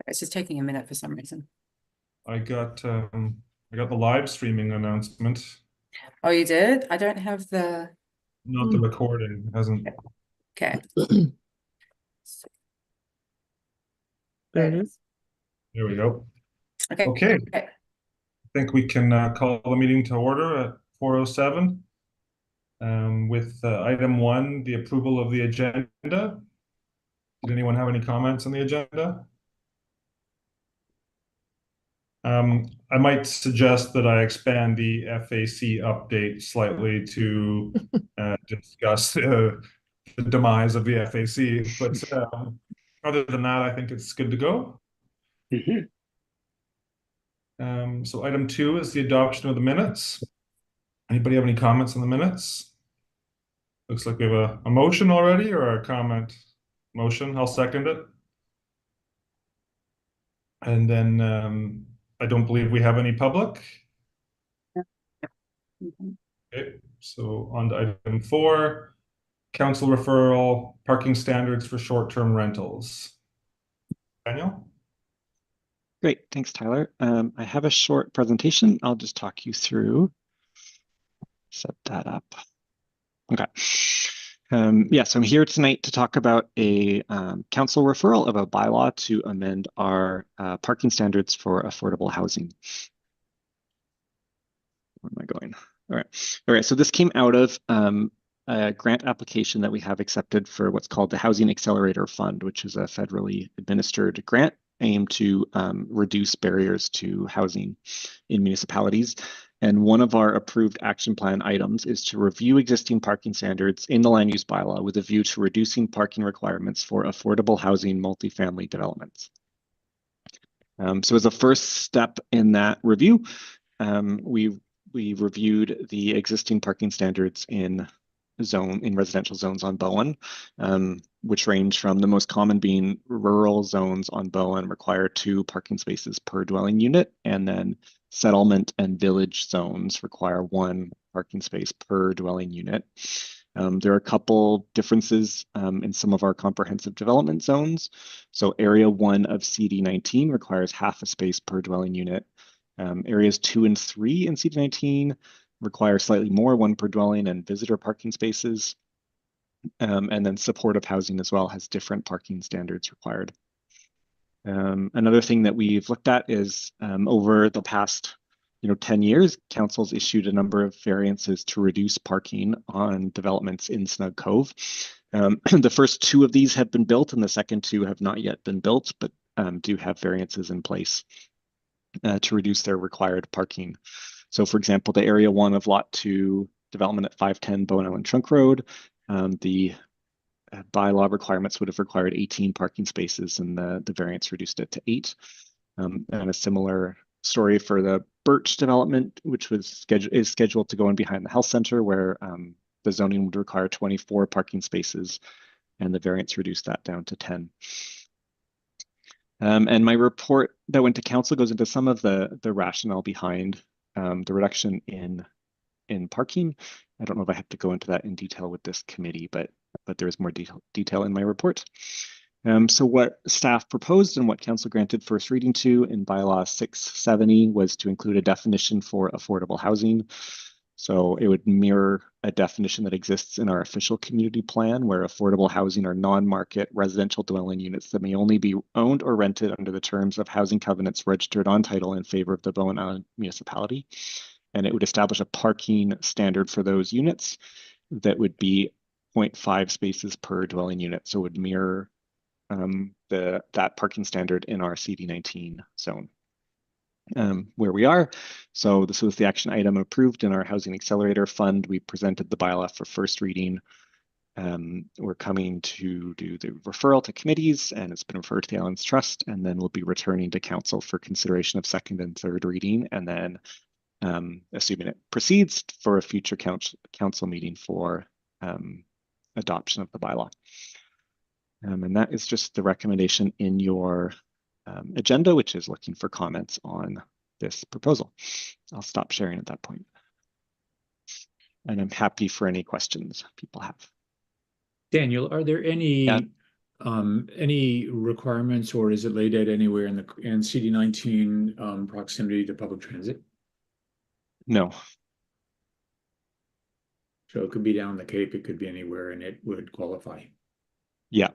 It's just taking a minute for some reason. I got the live streaming announcement, Oh, you did? I don't have the. not the recording. It hasn't. Okay. There it is. There we go. Okay. Okay, I think we can call the meeting to order at 4:07 with item 1, the approval of the agenda. Did anyone have any comments on the agenda? I might suggest that I expand the FAC update slightly to discuss the demise of the FAC, but other than that, I think it's good to go. So item 2 is the adoption of the minutes. Anybody have any comments on the minutes? Looks like we have a motion already or a comment. Motion, I'll second it. And then I don't believe we have any public. Okay, so on to item 4, council referral, parking standards for short-term rentals. Daniel? Great, thanks, Tyler. I have a short presentation. I'll just talk you through. Set that up. Okay. Yeah, so I'm here tonight to talk about a council referral of a bylaw to amend our parking standards for affordable housing. Where am I going? All right. So this came out of a grant application that we have accepted for what's called the Housing Accelerator Fund, which is a federally administered grant aimed to reduce barriers to housing in municipalities. And one of our approved action plan items is to review existing parking standards in the land use bylaw with a view to reducing parking requirements for affordable housing multifamily developments. So as a first step in that review, we reviewed the existing parking standards in residential zones on Bowen, which range from the most common being rural zones on Bowen require 2 parking spaces per dwelling unit, and then settlement and village zones require 1 parking space per dwelling unit. There are a couple differences in some of our comprehensive development zones. So area 1 of CD19 requires half a space per dwelling unit. Areas 2 and 3 in CD19 require slightly more, 1 per dwelling, and visitor parking spaces. And then supportive housing as well has different parking standards required. Another thing that we've looked at is over the past 10 years, council's issued a number of variances to reduce parking on developments in Snug Cove. The first 2 of these have been built and the second 2 have not yet been built, but do have variances in place to reduce their required parking. So for example, the area 1 of lot 2 development at 510 Bowen Island Trunk Road, the bylaw requirements would have required 18 parking spaces and the variance reduced it to 8. And a similar story for the Birch development, which is scheduled to go in behind the health center, where the zoning would require 24 parking spaces and the variance reduced that down to 10. And my report that went to council goes into some of the rationale behind the reduction in parking. I don't know if I have to go into that in detail with this committee, but there is more detail in my report. So what staff proposed and what council granted first reading to in bylaw 670 was to include a definition for affordable housing. So it would mirror a definition that exists in our official community plan, where affordable housing are non-market residential dwelling units that may only be owned or rented under the terms of housing covenants registered on title in favor of the Bowen Island municipality. And it would establish a parking standard for those units that would be 0.5 spaces per dwelling unit. So it would mirror that parking standard in our CD19 zone. Where we are. So this was the action item approved in our Housing Accelerator Fund. We presented the bylaw for first reading. We're coming to do the referral to committees, and it's been referred to the Islands Trust, and then we'll be returning to council for consideration of second and third reading, and then assuming it proceeds, for a future council meeting for adoption of the bylaw. And that is just the recommendation in your agenda, which is looking for comments on this proposal. I'll stop sharing at that point. And I'm happy for any questions people have. Daniel, are there any Any requirements, or is it laid out anywhere in CD19 proximity to public transit? No. So it could be down the Cape, it could be anywhere, and it would qualify. Yeah.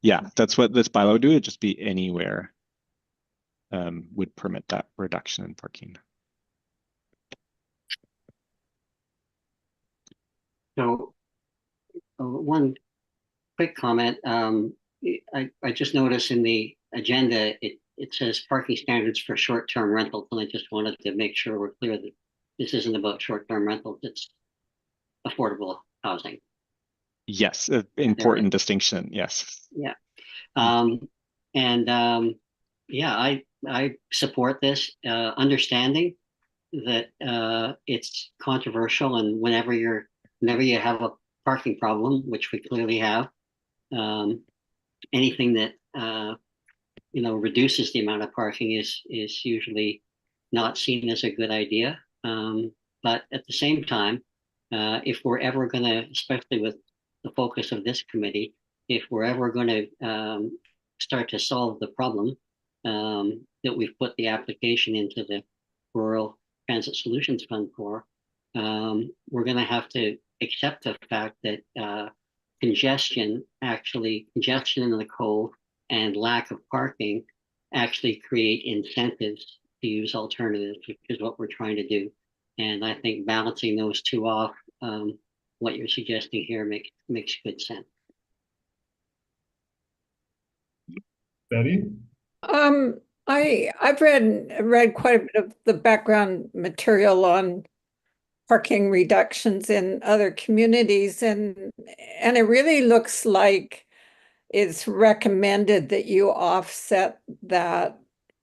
Yeah, that's what this bylaw would do. It'd just be anywhere would permit that reduction in parking. So one quick comment. I just noticed in the agenda, it says parking standards for short-term rentals, and I just wanted to make sure we're clear that this isn't about short-term rentals, it's affordable housing. Yes, important distinction. Yes. Yeah. Yeah, I support this, understanding that it's controversial, and whenever you have a parking problem, which we clearly have, anything that reduces the amount of parking is usually not seen as a good idea. But at the same time, if we're ever going to, especially with the focus of this committee, if we're ever going to start to solve the problem that we've put the application into the Rural Transit Solutions Fund for, we're going to have to accept the fact that congestion in the cove and lack of parking actually create incentives to use alternatives, which is what we're trying to do. And I think balancing those two off, what you're suggesting here makes good sense. Betty? I've read quite a bit of the background material on parking reductions in other communities, and it really looks like it's recommended that you offset that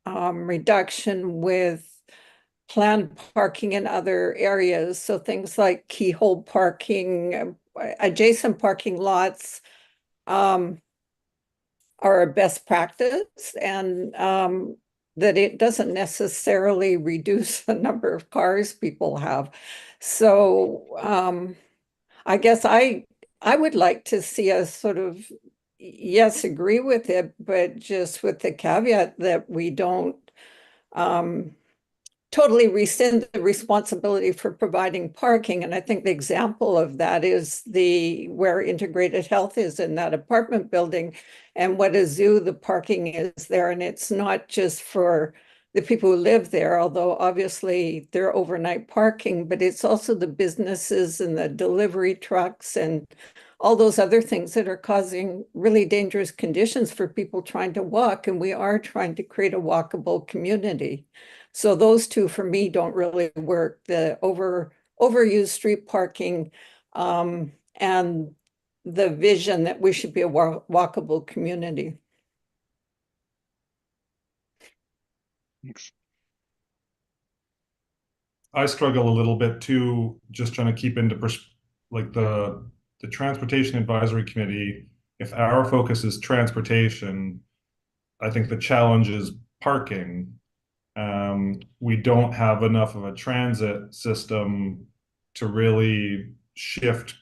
reduction with planned parking in other areas. So things like keyhole parking, adjacent parking lots are a best practice, and that it doesn't necessarily reduce the number of cars people have. So I guess I would like to see us sort of, yes, agree with it, but just with the caveat that we don't totally rescind the responsibility for providing parking. And I think the example of that is where Integrated Health is in that apartment building, and what a zoo the parking is there. And it's not just for the people who live there, although obviously they're overnight parking, but it's also the businesses and the delivery trucks and all those other things that are causing really dangerous conditions for people trying to walk. And we are trying to create a walkable community. So those two for me don't really work. The overused street parking and the vision that we should be a walkable community. Thanks. I struggle a little bit too, just trying to keep into like the Transportation Advisory Committee. If our focus is transportation, I think the challenge is parking. We don't have enough of a transit system to really shift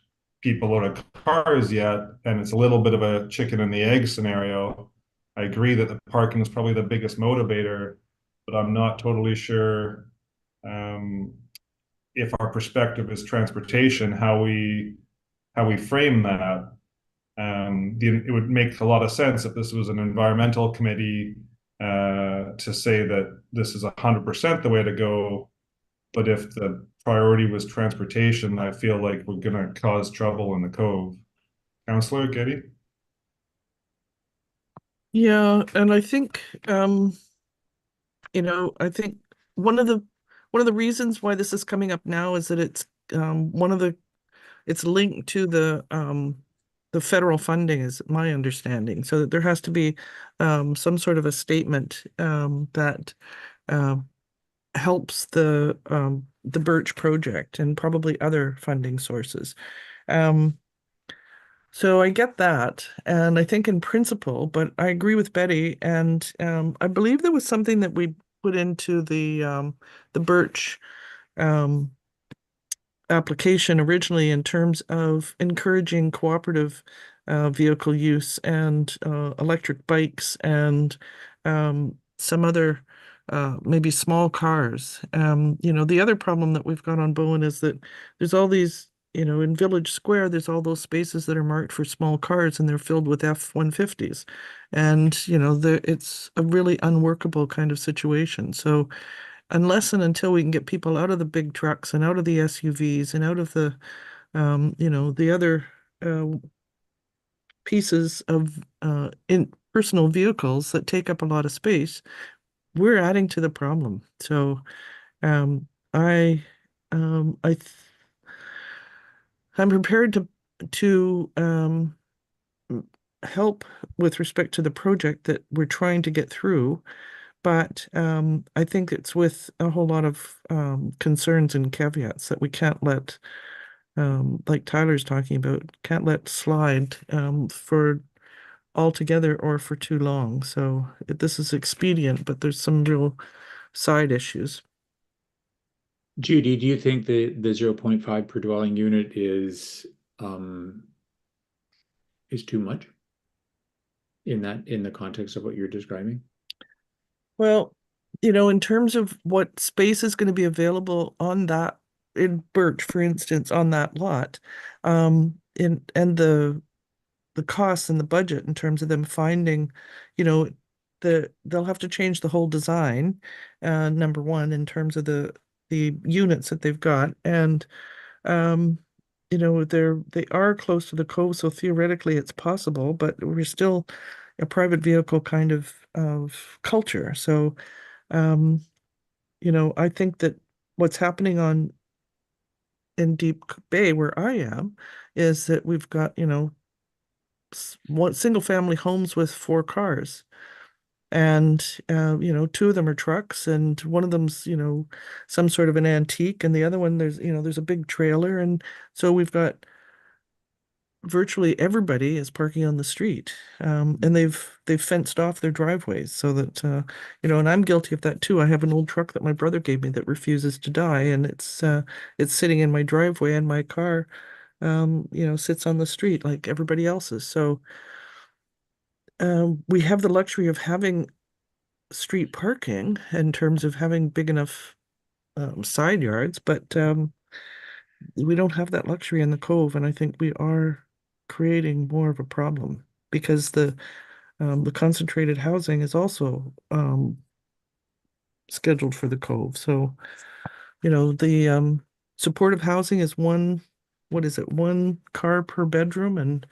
people out of cars yet, and it's a little bit of a chicken and the egg scenario. I agree that the parking is probably the biggest motivator, but I'm not totally sure if our perspective is transportation, how we frame that. It would make a lot of sense if this was an environmental committee to say that this is 100% the way to go. But if the priority was transportation, I feel like we're going to cause trouble in the Cove. Councillor Getty? Yeah, and I think I think one of the reasons why this is coming up now is that it's it's linked to the federal funding, is my understanding, so that there has to be some sort of a statement that helps the Birch project and probably other funding sources. So I get that, and I think in principle, but I agree with Betty, and I believe there was something that we put into the Birch application originally in terms of encouraging cooperative vehicle use and electric bikes and some other maybe small cars. The other problem that we've got on Bowen is that there's all these, in Village Square, there's all those spaces that are marked for small cars and they're filled with F-150s. And, it's a really unworkable kind of situation. So unless and until we can get people out of the big trucks and out of the SUVs and out of the, the other pieces of in personal vehicles that take up a lot of space, we're adding to the problem. So um, I um, I th I'm prepared to help with respect to the project that we're trying to get through, but I think it's with a whole lot of concerns and caveats that we can't let, like Tyler's talking about, can't let slide for altogether or for too long. So this is expedient, but there's some real side issues. Judy, do you think the 0.5 per dwelling unit is too much in the context of what you're describing? Well, in terms of what space is going to be available on that, in Birch, for instance, on that lot, and the costs and the budget in terms of them finding, they'll have to change the whole design, number one, in terms of the units that they've got. And they are close to the cove, so theoretically it's possible, but we're still a private vehicle kind of culture. So I think that what's happening in Deep Bay where I am is that we've got, one single family homes with 4 cars. And 2 of them are trucks, and one of them's, some sort of an antique, and the other one there's a big trailer. And so we've got virtually everybody is parking on the street. And they've fenced off their driveways so that and I'm guilty of that too. I have an old truck that my brother gave me that refuses to die, and it's sitting in my driveway, and my car sits on the street like everybody else's. So we have the luxury of having street parking in terms of having big enough side yards, but we don't have that luxury in the Cove, and I think we are creating more of a problem because the concentrated housing is also scheduled for the Cove. So, the supportive housing is one, what is it, 1 car per bedroom, and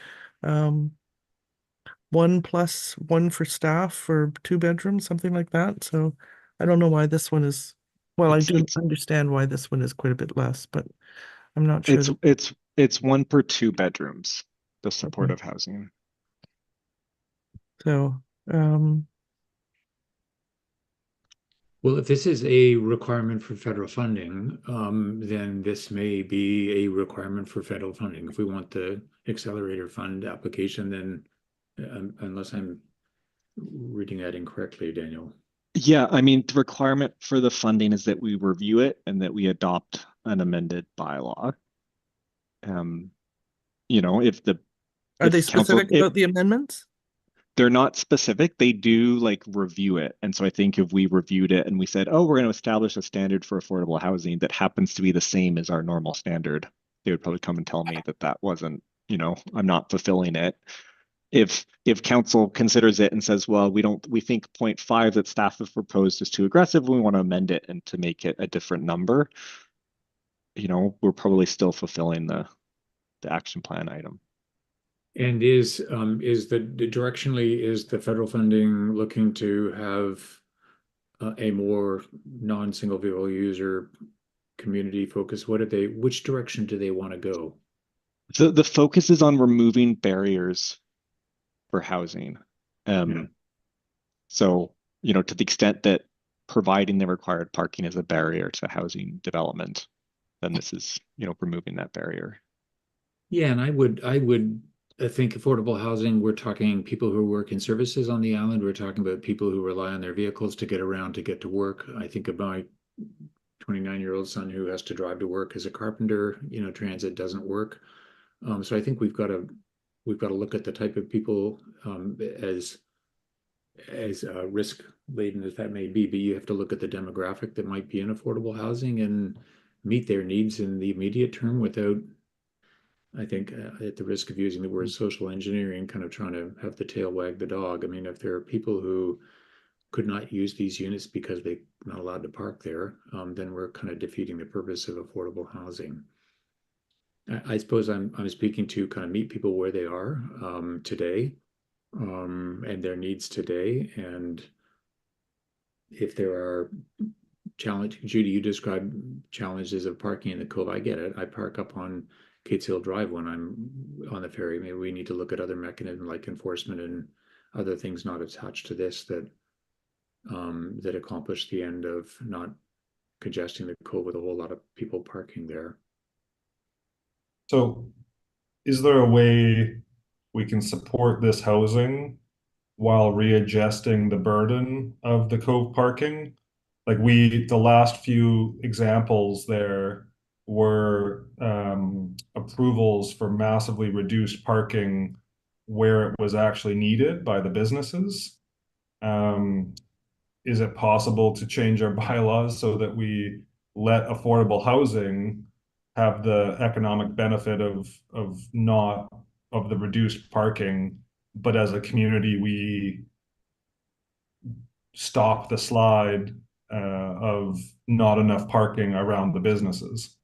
1 plus 1 for staff for 2 bedrooms, something like that. So I don't know why this one is, well, I do understand why this one is quite a bit less, but I'm not sure. It's 1 per 2 bedrooms, the supportive housing. So, Well, if this is a requirement for federal funding, then this may be a requirement for federal funding. If we want the accelerator fund application, then unless I'm reading that incorrectly, Daniel. Yeah, I mean, the requirement for the funding is that we review it and that we adopt an amended bylaw. If the are they specific about the amendments? They're not specific. They do like review it. And so I think if we reviewed it and we said, oh, we're going to establish a standard for affordable housing that happens to be the same as our normal standard, they would probably come and tell me that wasn't, I'm not fulfilling it. If council considers it and says, well, we think 0.5 that staff have proposed is too aggressive, we want to amend it and to make it a different number, we're probably still fulfilling the action plan item. And is the federal funding looking to have a more non-single vehicle user community focus? Which direction do they want to go? The focus is on removing barriers for housing. So, to the extent that providing the required parking is a barrier to housing development, then this is, removing that barrier. Yeah, and I think affordable housing, we're talking people who work in services on the island. We're talking about people who rely on their vehicles to get around, to get to work. I think of my 29-year-old son who has to drive to work as a carpenter. Transit doesn't work. So I think we've got to we've got to look at the type of people as risk laden as that may be, but you have to look at the demographic that might be in affordable housing and meet their needs in the immediate term without, I think, at the risk of using the word social engineering, kind of trying to have the tail wag the dog. I mean, if there are people who could not use these units because they're not allowed to park there, then we're kind of defeating the purpose of affordable housing. I suppose I'm speaking to kind of meet people where they are today, and their needs today. And if there are challenges, Judy, you described challenges of parking in the Cove. I get it. I park up on Kate's Hill Drive when I'm on the ferry. Maybe we need to look at other mechanisms like enforcement and other things not attached to this that accomplish the end of not congesting the Cove with a whole lot of people parking there. So is there a way we can support this housing while readjusting the burden of the Cove parking? Like the last few examples there were approvals for massively reduced parking where it was actually needed by the businesses. Is it possible to change our bylaws so that we let affordable housing have the economic benefit of the reduced parking, but as a community we stop the slide of not enough parking around the businesses?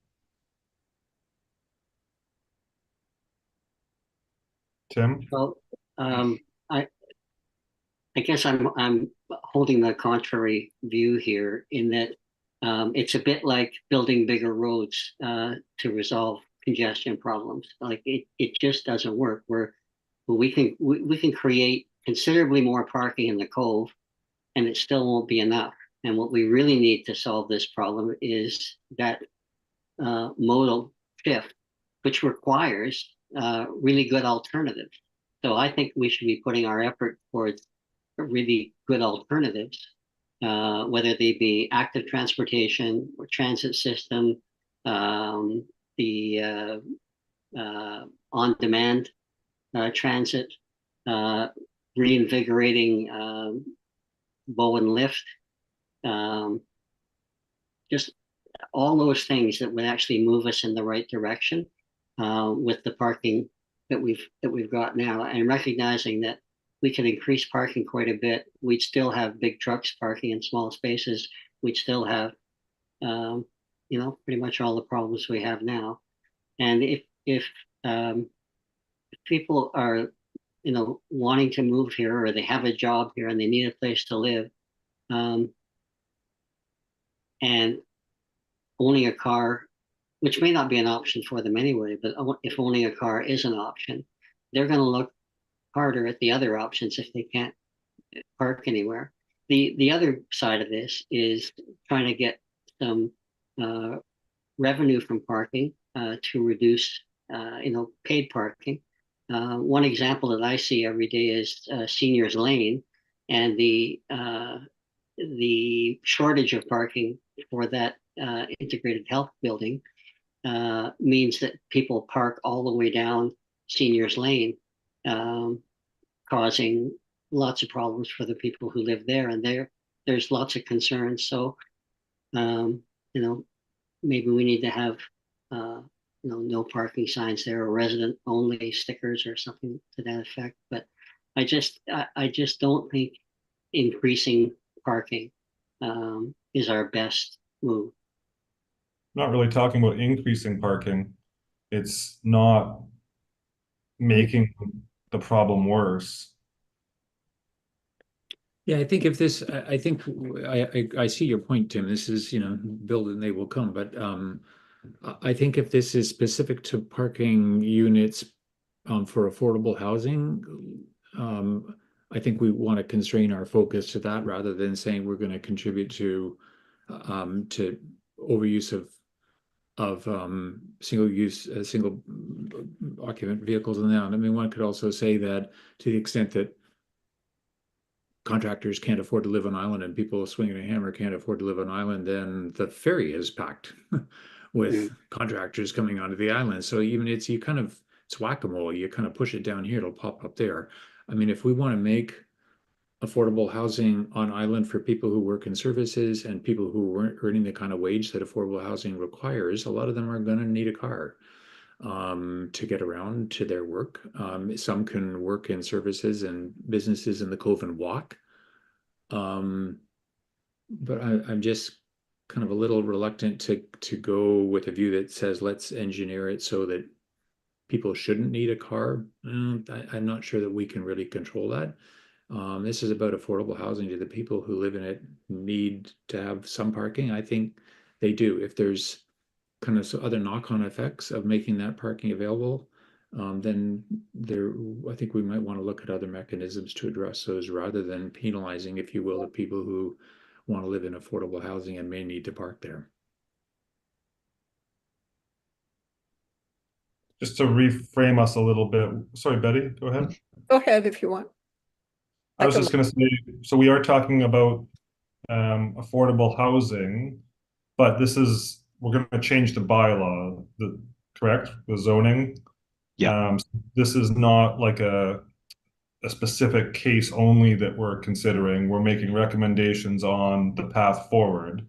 Tim? Well, I guess I'm holding the contrary view here in that it's a bit like building bigger roads to resolve congestion problems. Like it just doesn't work. We can create considerably more parking in the Cove, and it still won't be enough. And what we really need to solve this problem is that modal shift, which requires really good alternatives. So I think we should be putting our effort towards really good alternatives, whether they be active transportation or transit system, the on-demand transit, reinvigorating Bowen Lift, just all those things that would actually move us in the right direction with the parking that we've got now, and recognizing that we can increase parking quite a bit. We'd still have big trucks parking in small spaces. We'd still have, pretty much all the problems we have now. And if people are, wanting to move here, or they have a job here and they need a place to live, and owning a car, which may not be an option for them anyway, but if owning a car is an option, they're going to look harder at the other options if they can't park anywhere. The other side of this is trying to get some revenue from parking to reduce, paid parking. One example that I see every day is Seniors Lane, and the shortage of parking for that integrated health building means that people park all the way down Seniors Lane, causing lots of problems for the people who live there. And there's lots of concerns. So, maybe we need to have, no parking signs there, or resident only stickers or something to that effect. But I just don't think increasing parking is our best move. Not really talking about increasing parking. It's not making the problem worse. Yeah, I think I see your point, Tim. This is, build and they will come. But I think if this is specific to parking units for affordable housing, I think we want to constrain our focus to that rather than saying we're going to contribute to overuse of single occupant vehicles and that. I mean, one could also say that to the extent that contractors can't afford to live on island and people swinging a hammer can't afford to live on island, then the ferry is packed with contractors coming onto the island. So even you kind of it's whack-a-mole. You kind of push it down here, it'll pop up there. I mean, if we want to make affordable housing on island for people who work in services and people who weren't earning the kind of wage that affordable housing requires, a lot of them are going to need a car to get around to their work. Some can work in services and businesses in the Cove and walk. But I'm just kind of a little reluctant to go with a view that says let's engineer it so that people shouldn't need a car. I'm not sure that we can really control that. This is about affordable housing. Do the people who live in it need to have some parking? I think they do. If there's kind of other knock-on effects of making that parking available, then I think we might want to look at other mechanisms to address those rather than penalizing, if you will, the people who want to live in affordable housing and may need to park there. Just to reframe us a little bit. Sorry, Betty, go ahead. Go ahead if you want. I was just going to say, so we are talking about affordable housing, but we're going to change the bylaw, correct? The zoning. Yeah. This is not like a specific case only that we're considering. We're making recommendations on the path forward.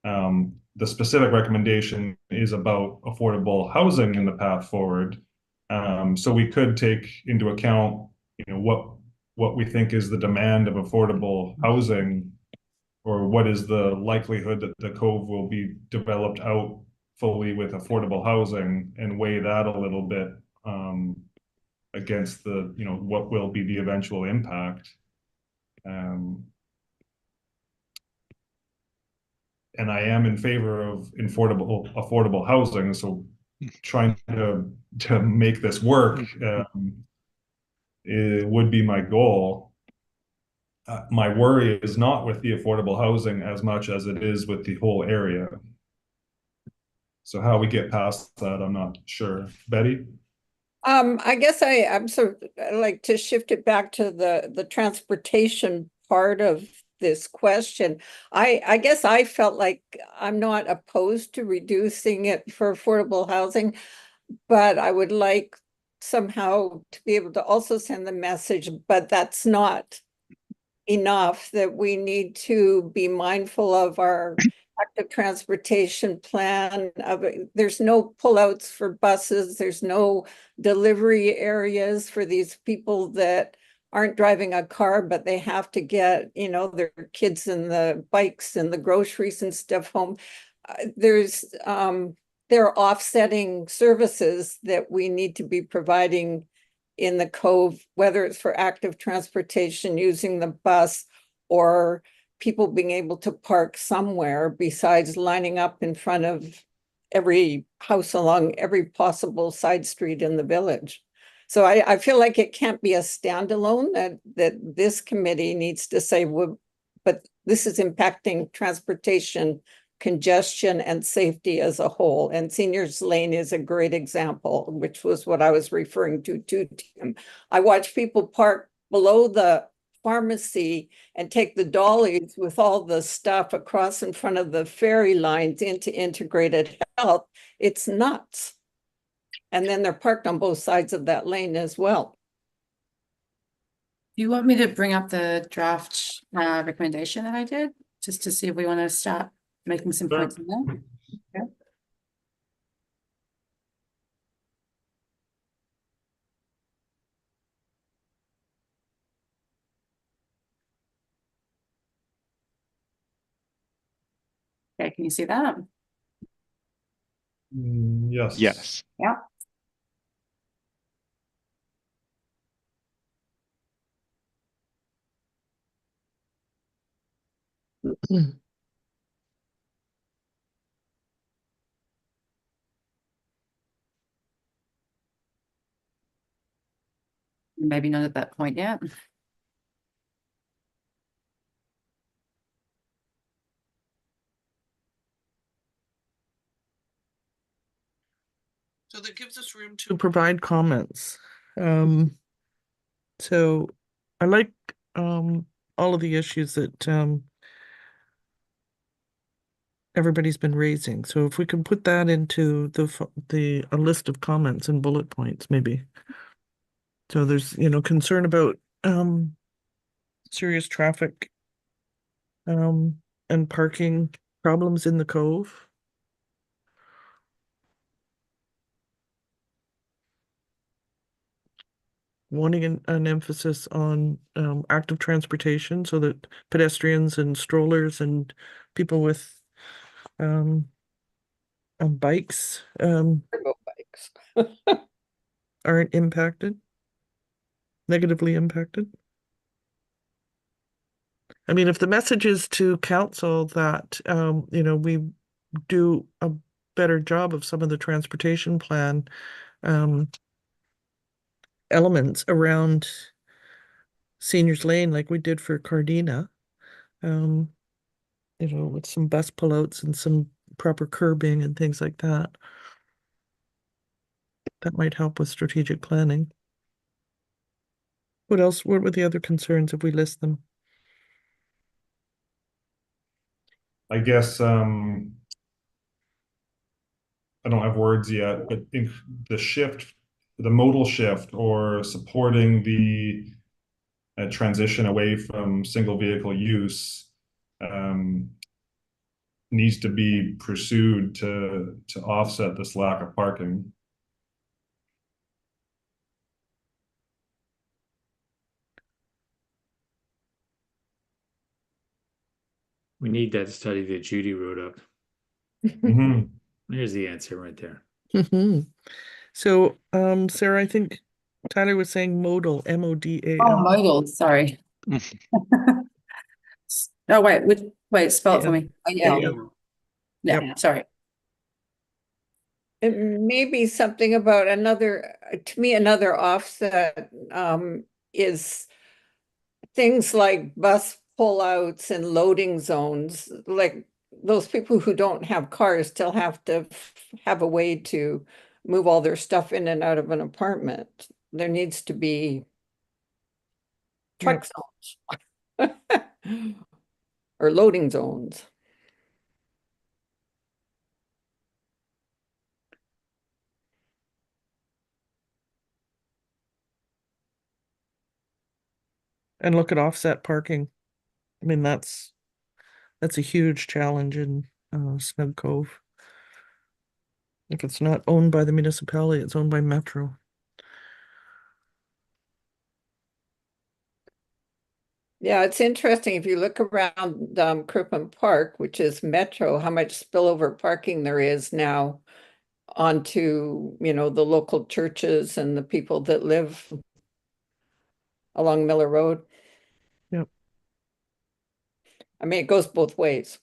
The specific recommendation is about affordable housing in the path forward. So we could take into account, what we think is the demand of affordable housing, or what is the likelihood that the Cove will be developed out fully with affordable housing, and weigh that a little bit against what will be the eventual impact. And I am in favor of affordable housing, so trying to make this work it would be my goal. My worry is not with the affordable housing as much as it is with the whole area. So how we get past that, I'm not sure. Betty? I guess I'm sort of like to shift it back to the transportation part of this question. I guess I felt like I'm not opposed to reducing it for affordable housing, but I would like somehow to be able to also send the message, but that's not enough, that we need to be mindful of our active transportation plan. There's no pullouts for buses. There's no delivery areas for these people that aren't driving a car, but they have to get, their kids and the bikes and the groceries and stuff home. There are offsetting services that we need to be providing in the Cove, whether it's for active transportation using the bus, or people being able to park somewhere besides lining up in front of every house along every possible side street in the village. So I feel like it can't be a standalone, that this committee needs to say, well, but this is impacting transportation, congestion, and safety as a whole. And Seniors Lane is a great example, which was what I was referring to Tim. I watch people park below the pharmacy and take the dollies with all the stuff across in front of the ferry lines into integrated health. It's nuts. And then they're parked on both sides of that lane as well. Do you want me to bring up the draft recommendation that I did, just to see if we want to start making some Sure. points in there? Yeah. Okay, can you see that? Yes. Yes. Yeah. Maybe not at that point yet. So that gives us room to provide comments. So I like all of the issues that everybody's been raising. So if we can put that into a list of comments and bullet points, maybe. So there's, concern about serious traffic and parking problems in the cove. Wanting an emphasis on active transportation so that pedestrians and strollers and people with on bikes Turbo bikes. aren't negatively impacted. I mean, if the message is to council that we do a better job of some of the transportation plan elements around Seniors Lane, like we did for Cardina, with some bus pullouts and some proper curbing and things like that. That might help with strategic planning. What else? What were the other concerns if we list them? I guess I don't have words yet, but in the modal shift or supporting the transition away from single vehicle use needs to be pursued to offset this lack of parking. We need that study that Judy wrote up. Mhm. There's the answer right there. So, Sarah, I think Tyler was saying modal, M-O-D-A-L. Oh, modal, sorry. Oh, wait, spell it for me. Oh, yeah. Yeah. Yeah, Yep. sorry. It may be something about to me, another offset is things like bus pullouts and loading zones. Like those people who don't have cars still have to have a way to move all their stuff in and out of an apartment. There needs to be truck zones or loading zones. And look at offset parking. I mean, that's a huge challenge in Snug Cove. If it's not owned by the municipality, it's owned by Metro. Yeah, it's interesting. If you look around Crippen Park, which is Metro, how much spillover parking there is now onto, the local churches and the people that live along Miller Road. Yep. I mean, it goes both ways.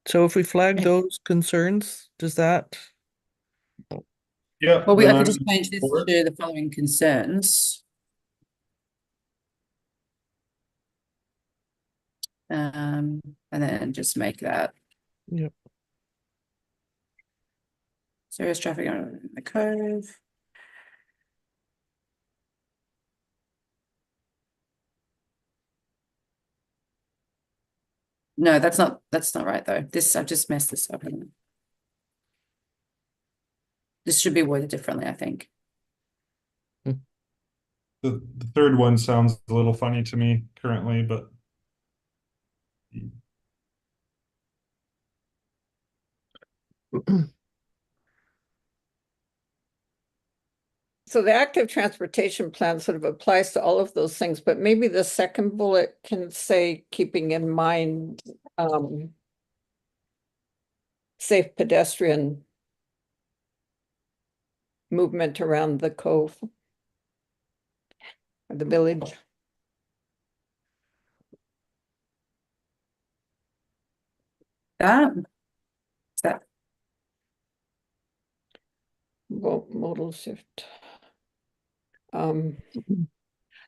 So if we flag those concerns, does that? Yeah. Well, I then could I'm just change this for it. to the following concerns. And then just make that Yep. serious traffic on the cove. No, that's not right though. I've just messed this up. This should be worded differently, I think. The third one sounds a little funny to me currently, but So the active transportation plan sort of applies to all of those things, but maybe the second bullet can say, keeping in mind safe pedestrian movement around the cove or the village. That Modal shift.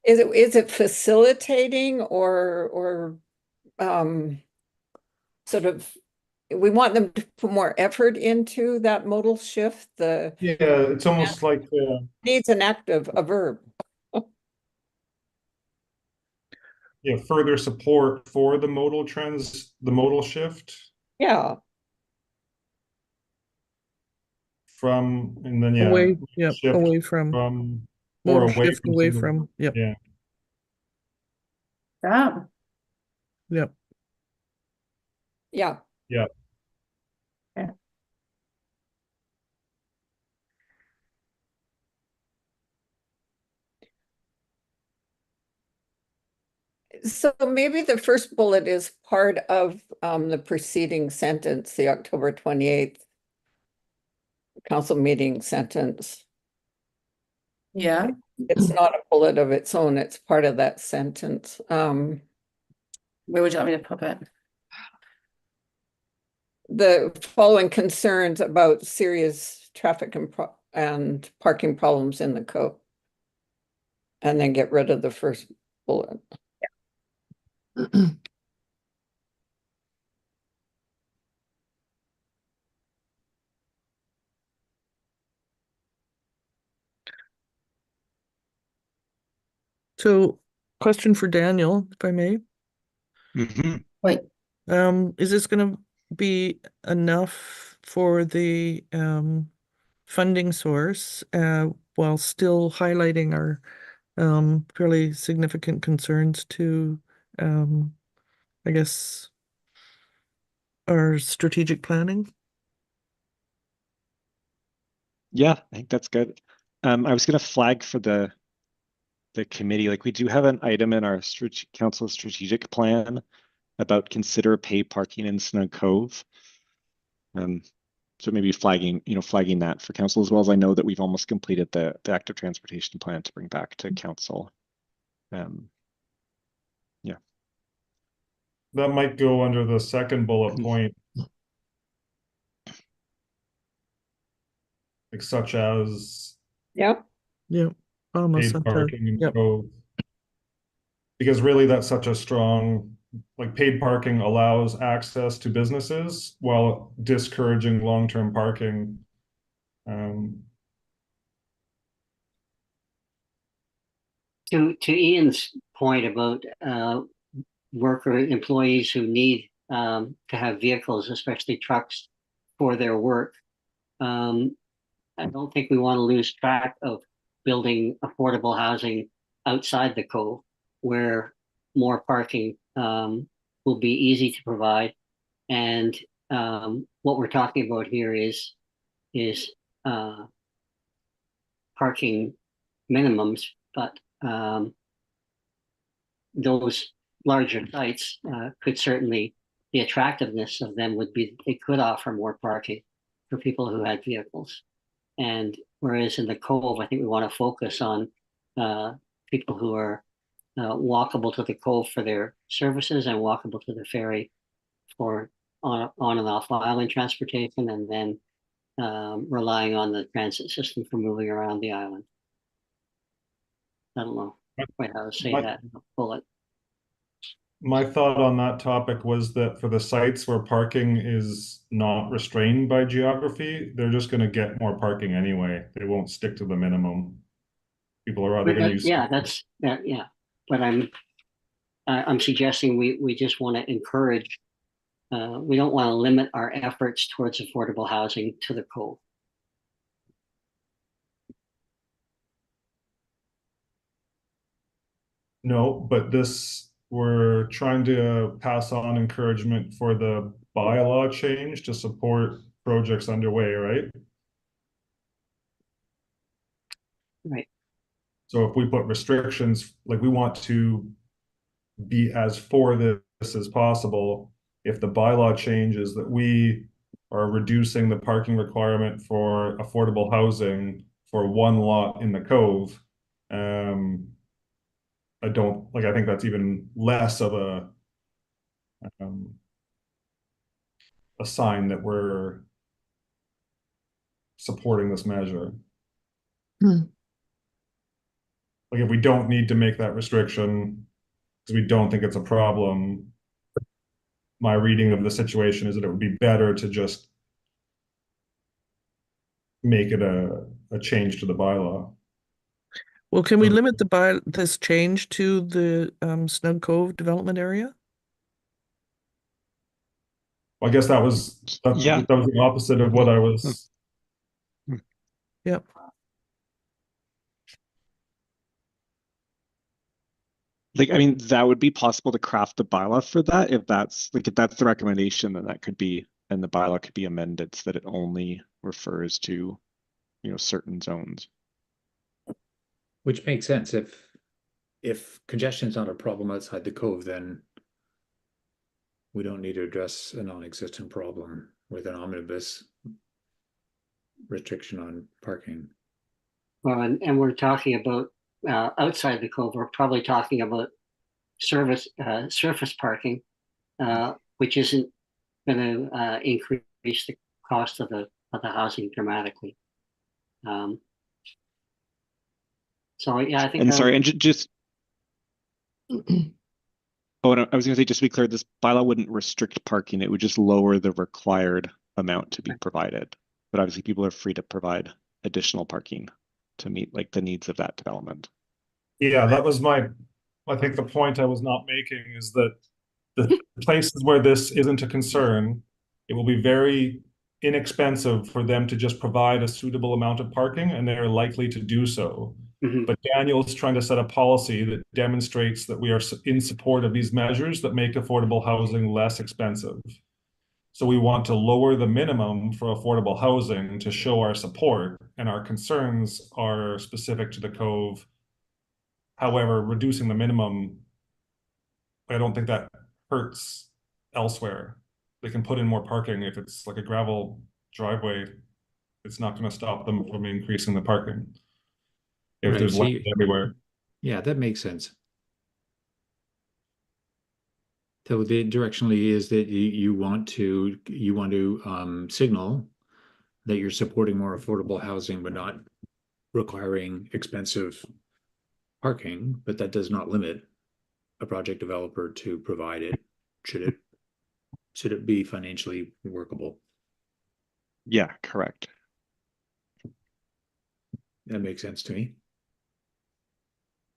Is it facilitating or sort of we want them to put more effort into that modal shift. The Yeah, it's almost like, needs an active, a verb. yeah, further support for the modal trends, the modal shift Yeah, from, and then, yeah. Away, yep, shift away from, From, or modal away shift from. away single- from, yep, Yeah, That, yep. yeah. yeah. So maybe the first bullet is part of the preceding sentence, the October 28th council meeting sentence. yeah, It's not a bullet of its own, it's part of that sentence. where would you like me to put it? The following concerns about serious traffic and parking problems in the code. And then get rid of the first bullet. So, question for Daniel, if I may. Mhm. Wait, Is this gonna be enough for the funding source while still highlighting our fairly significant concerns to I guess our strategic planning? Yeah, I think that's good. I was gonna flag for the committee, like we do have an item in our council strategic plan about consider pay parking in Snug Cove. So maybe flagging that for council, as well as I know that we've almost completed the active transportation plan to bring back to council. That might go under the second bullet point. Like such as Yep. Yep, almost paid at the, parking and yep, cove. Because really that's such a strong, like paid parking allows access to businesses while discouraging long-term parking. To Ian's point about worker employees who need to have vehicles, especially trucks, for their work. I don't think we want to lose track of building affordable housing outside the cove, where more parking will be easy to provide. And what we're talking about here is parking minimums, but those larger sites could certainly, the attractiveness of them would be they could offer more parking for people who had vehicles. And whereas in the Cove, I think we want to focus on people who are walkable to the Cove for their services and walkable to the ferry for on and off island transportation, and then relying on the transit system for moving around the island. I don't know quite how to say that in a bullet. My thought on that topic was that for the sites where parking is not restrained by geography, they're just going to get more parking anyway. They won't stick to the minimum. People are either going to use. Yeah, that's that. Yeah, but I'm suggesting we just want to encourage. We don't want to limit our efforts towards affordable housing to the Cove. No, but we're trying to pass on encouragement for the bylaw change to support projects underway, right? Right. So if we put restrictions, like we want to be as for this as possible, if the bylaw changes that we are reducing the parking requirement for affordable housing for one lot in the Cove, I think that's even less of a sign that we're supporting this measure. Like if we don't need to make that restriction because we don't think it's a problem, my reading of the situation is that it would be better to just make it a change to the bylaw. Well, can we Okay. limit this change to the Snug Cove development area? I guess that was Yeah. that was the opposite of what I was. Yep. Like, I mean, that would be possible to craft a bylaw for that. If that's the recommendation, then that could be, and the bylaw could be amended so that it only refers to, certain zones. Which makes sense. If congestion's not a problem outside the cove, then we don't need to address a non-existent problem with an omnibus restriction on parking. Well, and we're talking about outside the cove. We're probably talking about surface parking, which isn't going to increase the cost of the housing dramatically. So yeah, I think. And sorry, and just oh, and I was going to say, just to be clear, this bylaw wouldn't restrict parking. It would just lower the required amount to be provided. But obviously, people are free to provide additional parking to meet like the needs of that development. Yeah, that was I think the point I was not making is that the places where this isn't a concern, it will be very inexpensive for them to just provide a suitable amount of parking, and they're likely to do so. Mhm. But Daniel's trying to set a policy that demonstrates that we are in support of these measures that make affordable housing less expensive. So we want to lower the minimum for affordable housing to show our support, and our concerns are specific to the Cove. However, reducing the minimum, I don't think that hurts elsewhere. They can put in more parking if it's like a gravel driveway. It's not going to stop them from increasing the parking if Right, there's so land everywhere. Yeah, that makes sense. So the directionally is that you want to signal that you're supporting more affordable housing, but not requiring expensive parking, but that does not limit a project developer to provide it. Should it be financially workable? Yeah, correct. That makes sense to me.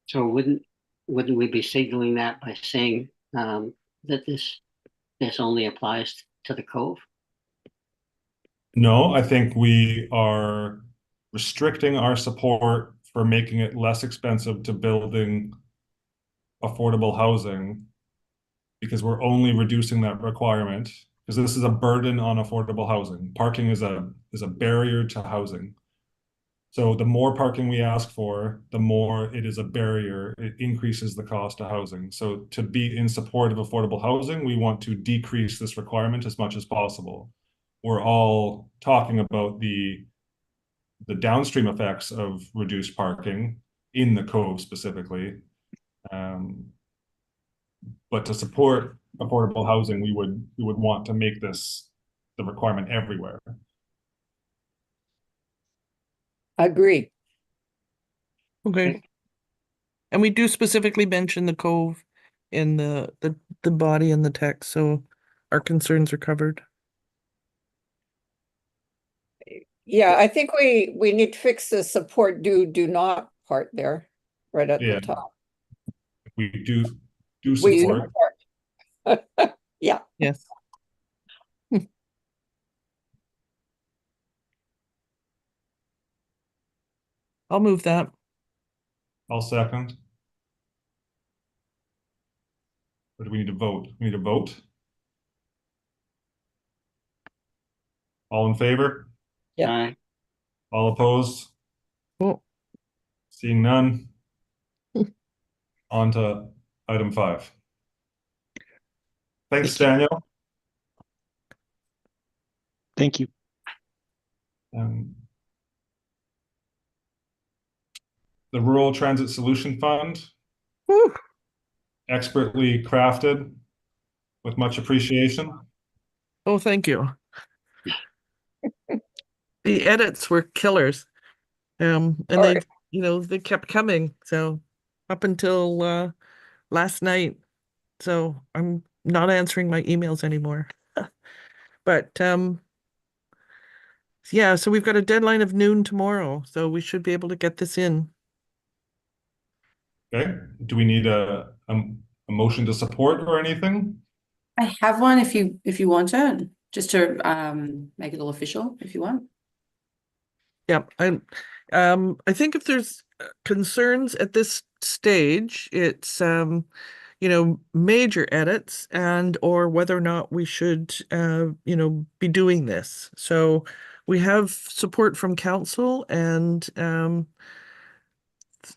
So wouldn't we be signaling that by saying that this only applies to the Cove? No, I think we are restricting our support for making it less expensive to building affordable housing because we're only reducing that requirement because this is a burden on affordable housing. Parking is a barrier to housing. So the more parking we ask for, the more it is a barrier. It increases the cost of housing. So to be in support of affordable housing, we want to decrease this requirement as much as possible. We're all talking about the downstream effects of reduced parking in the Cove specifically. But to support affordable housing, we would want to make this the requirement everywhere. Agree. Okay. And we do specifically mention the Cove in the body and the text, so our concerns are covered. Yeah, I think we need to fix the support do not part there, right at Yeah. the top. We do We support. support. Yeah. Yes. I'll move that. I'll second. Or do we need to vote? We need to vote. All in favor? Yeah. All opposed? Oh, Seeing none. On to item 5. Thanks, Daniel. Thank you. The Rural Transit Solution Fund, whew. expertly crafted with much appreciation. Oh, thank you. The edits were killers. And Sorry. they kept coming. So up until last night. So I'm not answering my emails anymore. But yeah, so we've got a deadline of noon tomorrow, so we should be able to get this in. Okay, do we need a motion to support or anything? I have one if you want to, just to make it all official if you want. Yeah, I think if there's concerns at this stage, it's you know, major edits and or whether or not we should you know, be doing this. So we have support from council and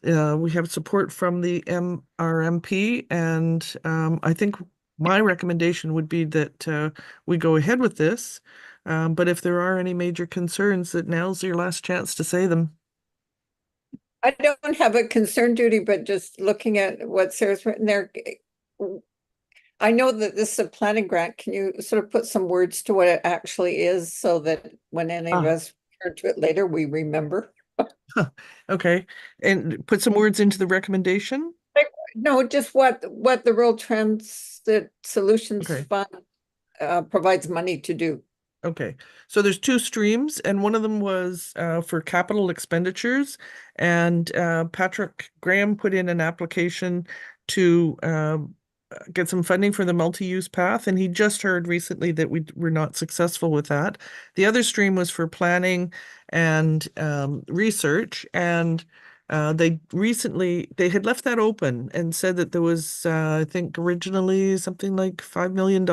we have support from the RMP, and I think my recommendation would be that we go ahead with this. But if there are any major concerns, that now's your last chance to say them. I don't have a concern, Judy, but just looking at what Sarah's written there. I know that this is a planning grant. Can you sort of put some words to what it actually is so that when any of us turn to it later, we remember? Okay, and put some words into the recommendation. No, just what the Rural Transit Solutions Okay. Fund provides money to do. Okay, so there's two streams, and one of them was for capital expenditures, and Patrick Graham put in an application to get some funding for the multi-use path, and he just heard recently that we were not successful with that. The other stream was for planning and research, and they had left that open and said that there was I think originally something like $5 million.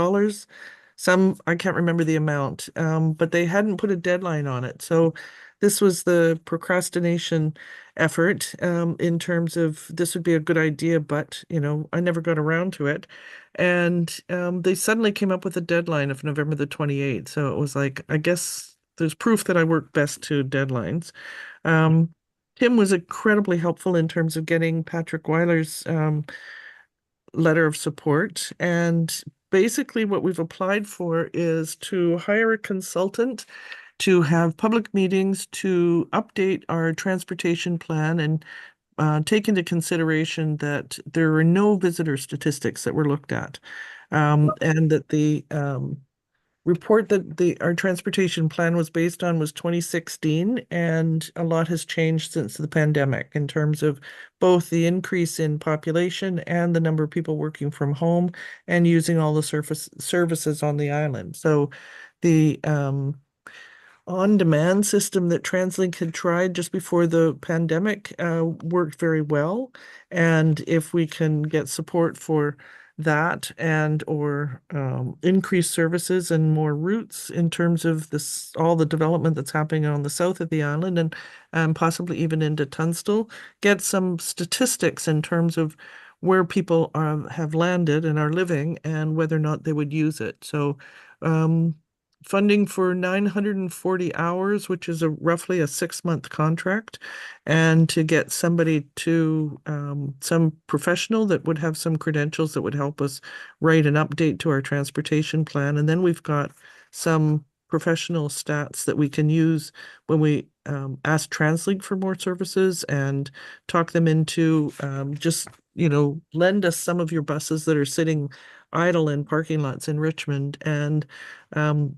I can't remember the amount, but they hadn't put a deadline on it. So this was the procrastination effort in terms of this would be a good idea, but you know, I never got around to it. And they suddenly came up with a deadline of November the 28th. So it was like, I guess there's proof that I work best to deadlines. Tim was incredibly helpful in terms of getting Patrick Weiler's letter of support. And basically what we've applied for is to hire a consultant to have public meetings to update our transportation plan and take into consideration that there are no visitor statistics that were looked at. And that the report that our transportation plan was based on was 2016, and a lot has changed since the pandemic in terms of both the increase in population and the number of people working from home and using all the services on the island. So the on-demand system that TransLink had tried just before the pandemic worked very well. And if we can get support for that and or increase services and more routes in terms of this, all the development that's happening on the south of the island and possibly even into Tunstall, get some statistics in terms of where people have landed and are living and whether or not they would use it. So funding for 940 hours, which is roughly a 6-month contract, and to get somebody to some professional that would have some credentials that would help us write an update to our transportation plan. And then we've got some professional stats that we can use when we ask TransLink for more services and talk them into just, you know, lend us some of your buses that are sitting idle in parking lots in Richmond, and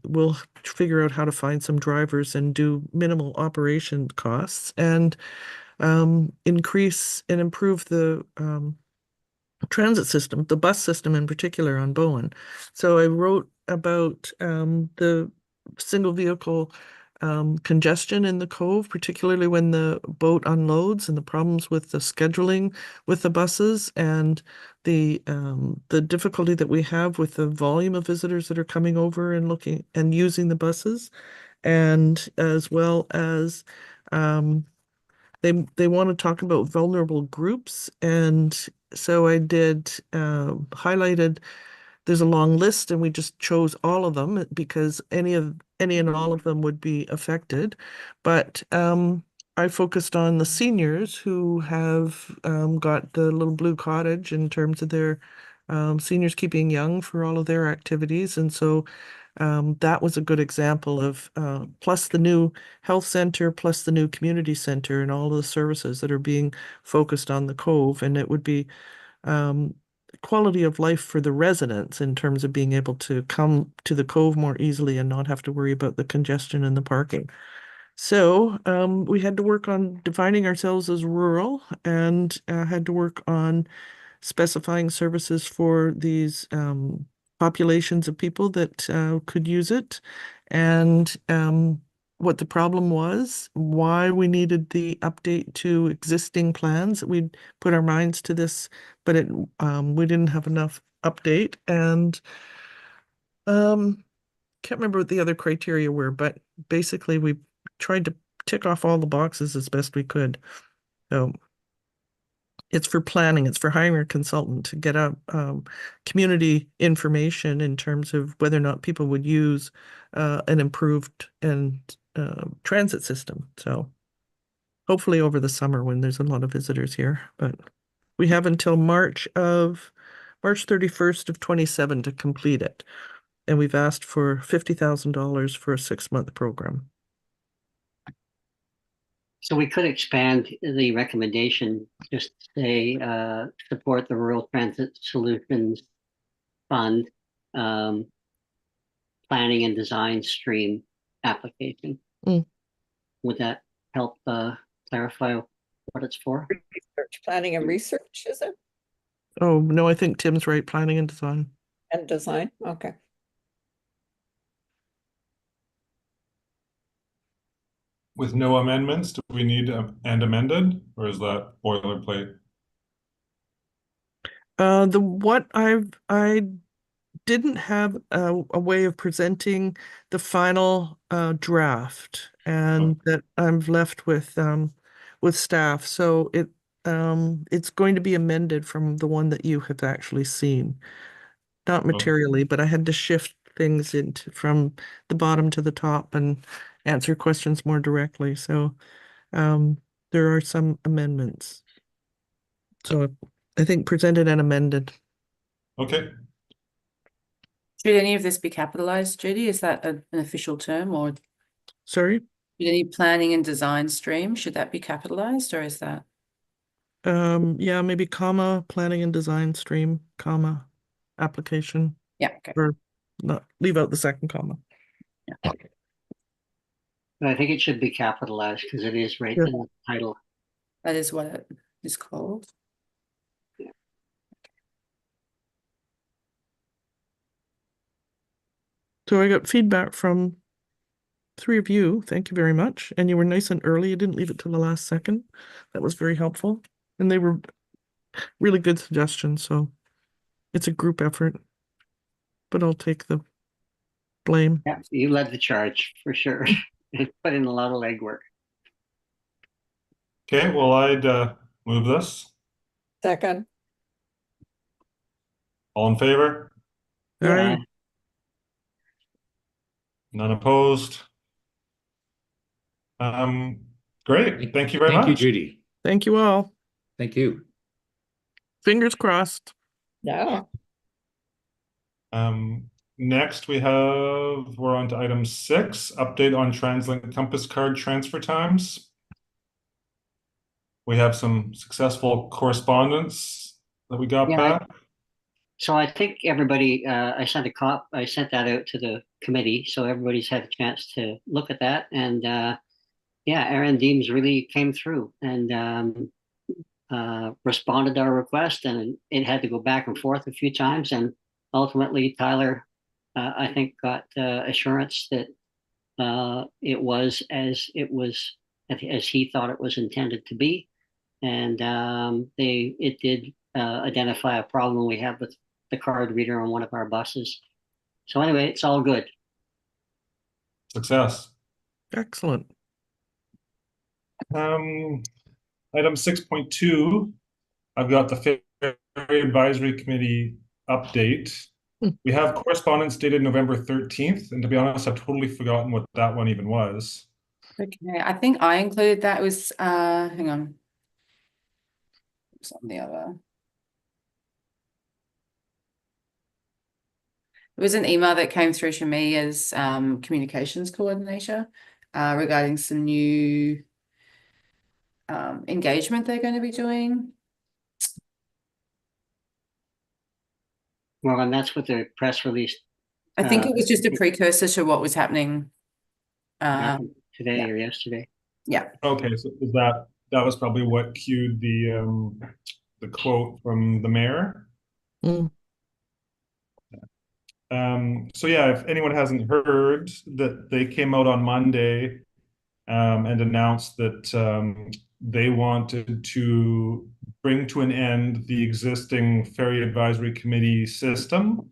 we'll figure out how to find some drivers and do minimal operation costs and increase and improve the transit system, the bus system in particular on Bowen. So I wrote about the single vehicle congestion in the cove, particularly when the boat unloads, and the problems with the scheduling with the buses, and the difficulty that we have with the volume of visitors that are coming over and looking and using the buses, and as well as they want to talk about vulnerable groups, and so I did highlighted. There's a long list, and we just chose all of them because any and all of them would be affected. But I focused on the seniors who have got the little blue cottage in terms of their seniors keeping young for all of their activities. And so that was a good example of plus the new health center, plus the new community center, and all of the services that are being focused on the Cove. And it would be quality of life for the residents in terms of being able to come to the cove more easily and not have to worry about the congestion and the parking. So we had to work on defining ourselves as rural and had to work on specifying services for these populations of people that could use it, and what the problem was, why we needed the update to existing plans. We'd put our minds to this, but we didn't have enough update, and can't remember what the other criteria were, but basically we tried to tick off all the boxes as best we could. So it's for planning, it's for hiring a consultant to get out community information in terms of whether or not people would use an improved and transit system. So hopefully over the summer when there's a lot of visitors here, but we have until March 31st of 27 to complete it. And we've asked for $50,000 for a 6-month program. So we could expand the recommendation, just say, support the Rural Transit Solutions Fund, planning and design stream application. Mm. Would that help clarify what it's for? Research, planning and research, is it? Oh, no, I think Tim's right, planning and design. And design, okay. With no amendments, do we need and amended, or is that boilerplate? I didn't have a way of presenting the final draft, and that I'm left with staff. So it's going to be amended from the one that you have actually seen. Not materially, but I had to shift things from the bottom to the top and answer questions more directly. So there are some amendments. So I think presented and amended. Okay. Should any of this be capitalized, Judy? Is that an official term, or Sorry? should any planning and design stream, should that be capitalized, or is that? Yeah, maybe comma, planning and design stream, comma, application, Yeah, okay. or not, leave out the second comma. But I think it should be capitalized because it is right Yeah. in the title. That is what it is called. So I got feedback from 3 of you. Thank you very much. And you were nice and early. You didn't leave it till the last second. That was very helpful. And they were really good suggestions. So it's a group effort, but I'll take the blame. Yeah, you led the charge for sure. And put in a lot of legwork. Okay, well, I'd move this. Second, All in favor? All right. None opposed? Great. Thank you very much. Thank you, Judy. Thank you all. Thank you. Fingers crossed. yeah. Next we're on to item 6, update on TransLink Compass card transfer times. We have some successful correspondence that we got Yeah, back. So I think everybody, I sent that out to the committee, so everybody's had a chance to look at that. And yeah, Aaron Deems really came through and responded to our request, and it had to go back and forth a few times. And ultimately, Tyler, I think, got assurance that it was as he thought it was intended to be. And it did identify a problem we have with the card reader on one of our buses. So anyway, it's all good. Success. Excellent. Item 6.2, I've got the Ferry Advisory Committee update. We have correspondence dated November 13th, and to be honest, I've totally forgotten what that one even was. Okay, I think I included that. It was hang on. It's on the other. It was an email that came through to me as communications coordinator regarding some new engagement they're going to be doing. Well, and that's what the press release I think Uh, it was just a precursor to what was happening. happened today yeah. or yesterday. Yeah, Okay, so is that was probably what cued the quote from the mayor. Mm. So yeah, if anyone hasn't heard, that they came out on Monday and announced that they wanted to bring to an end the existing Ferry Advisory Committee system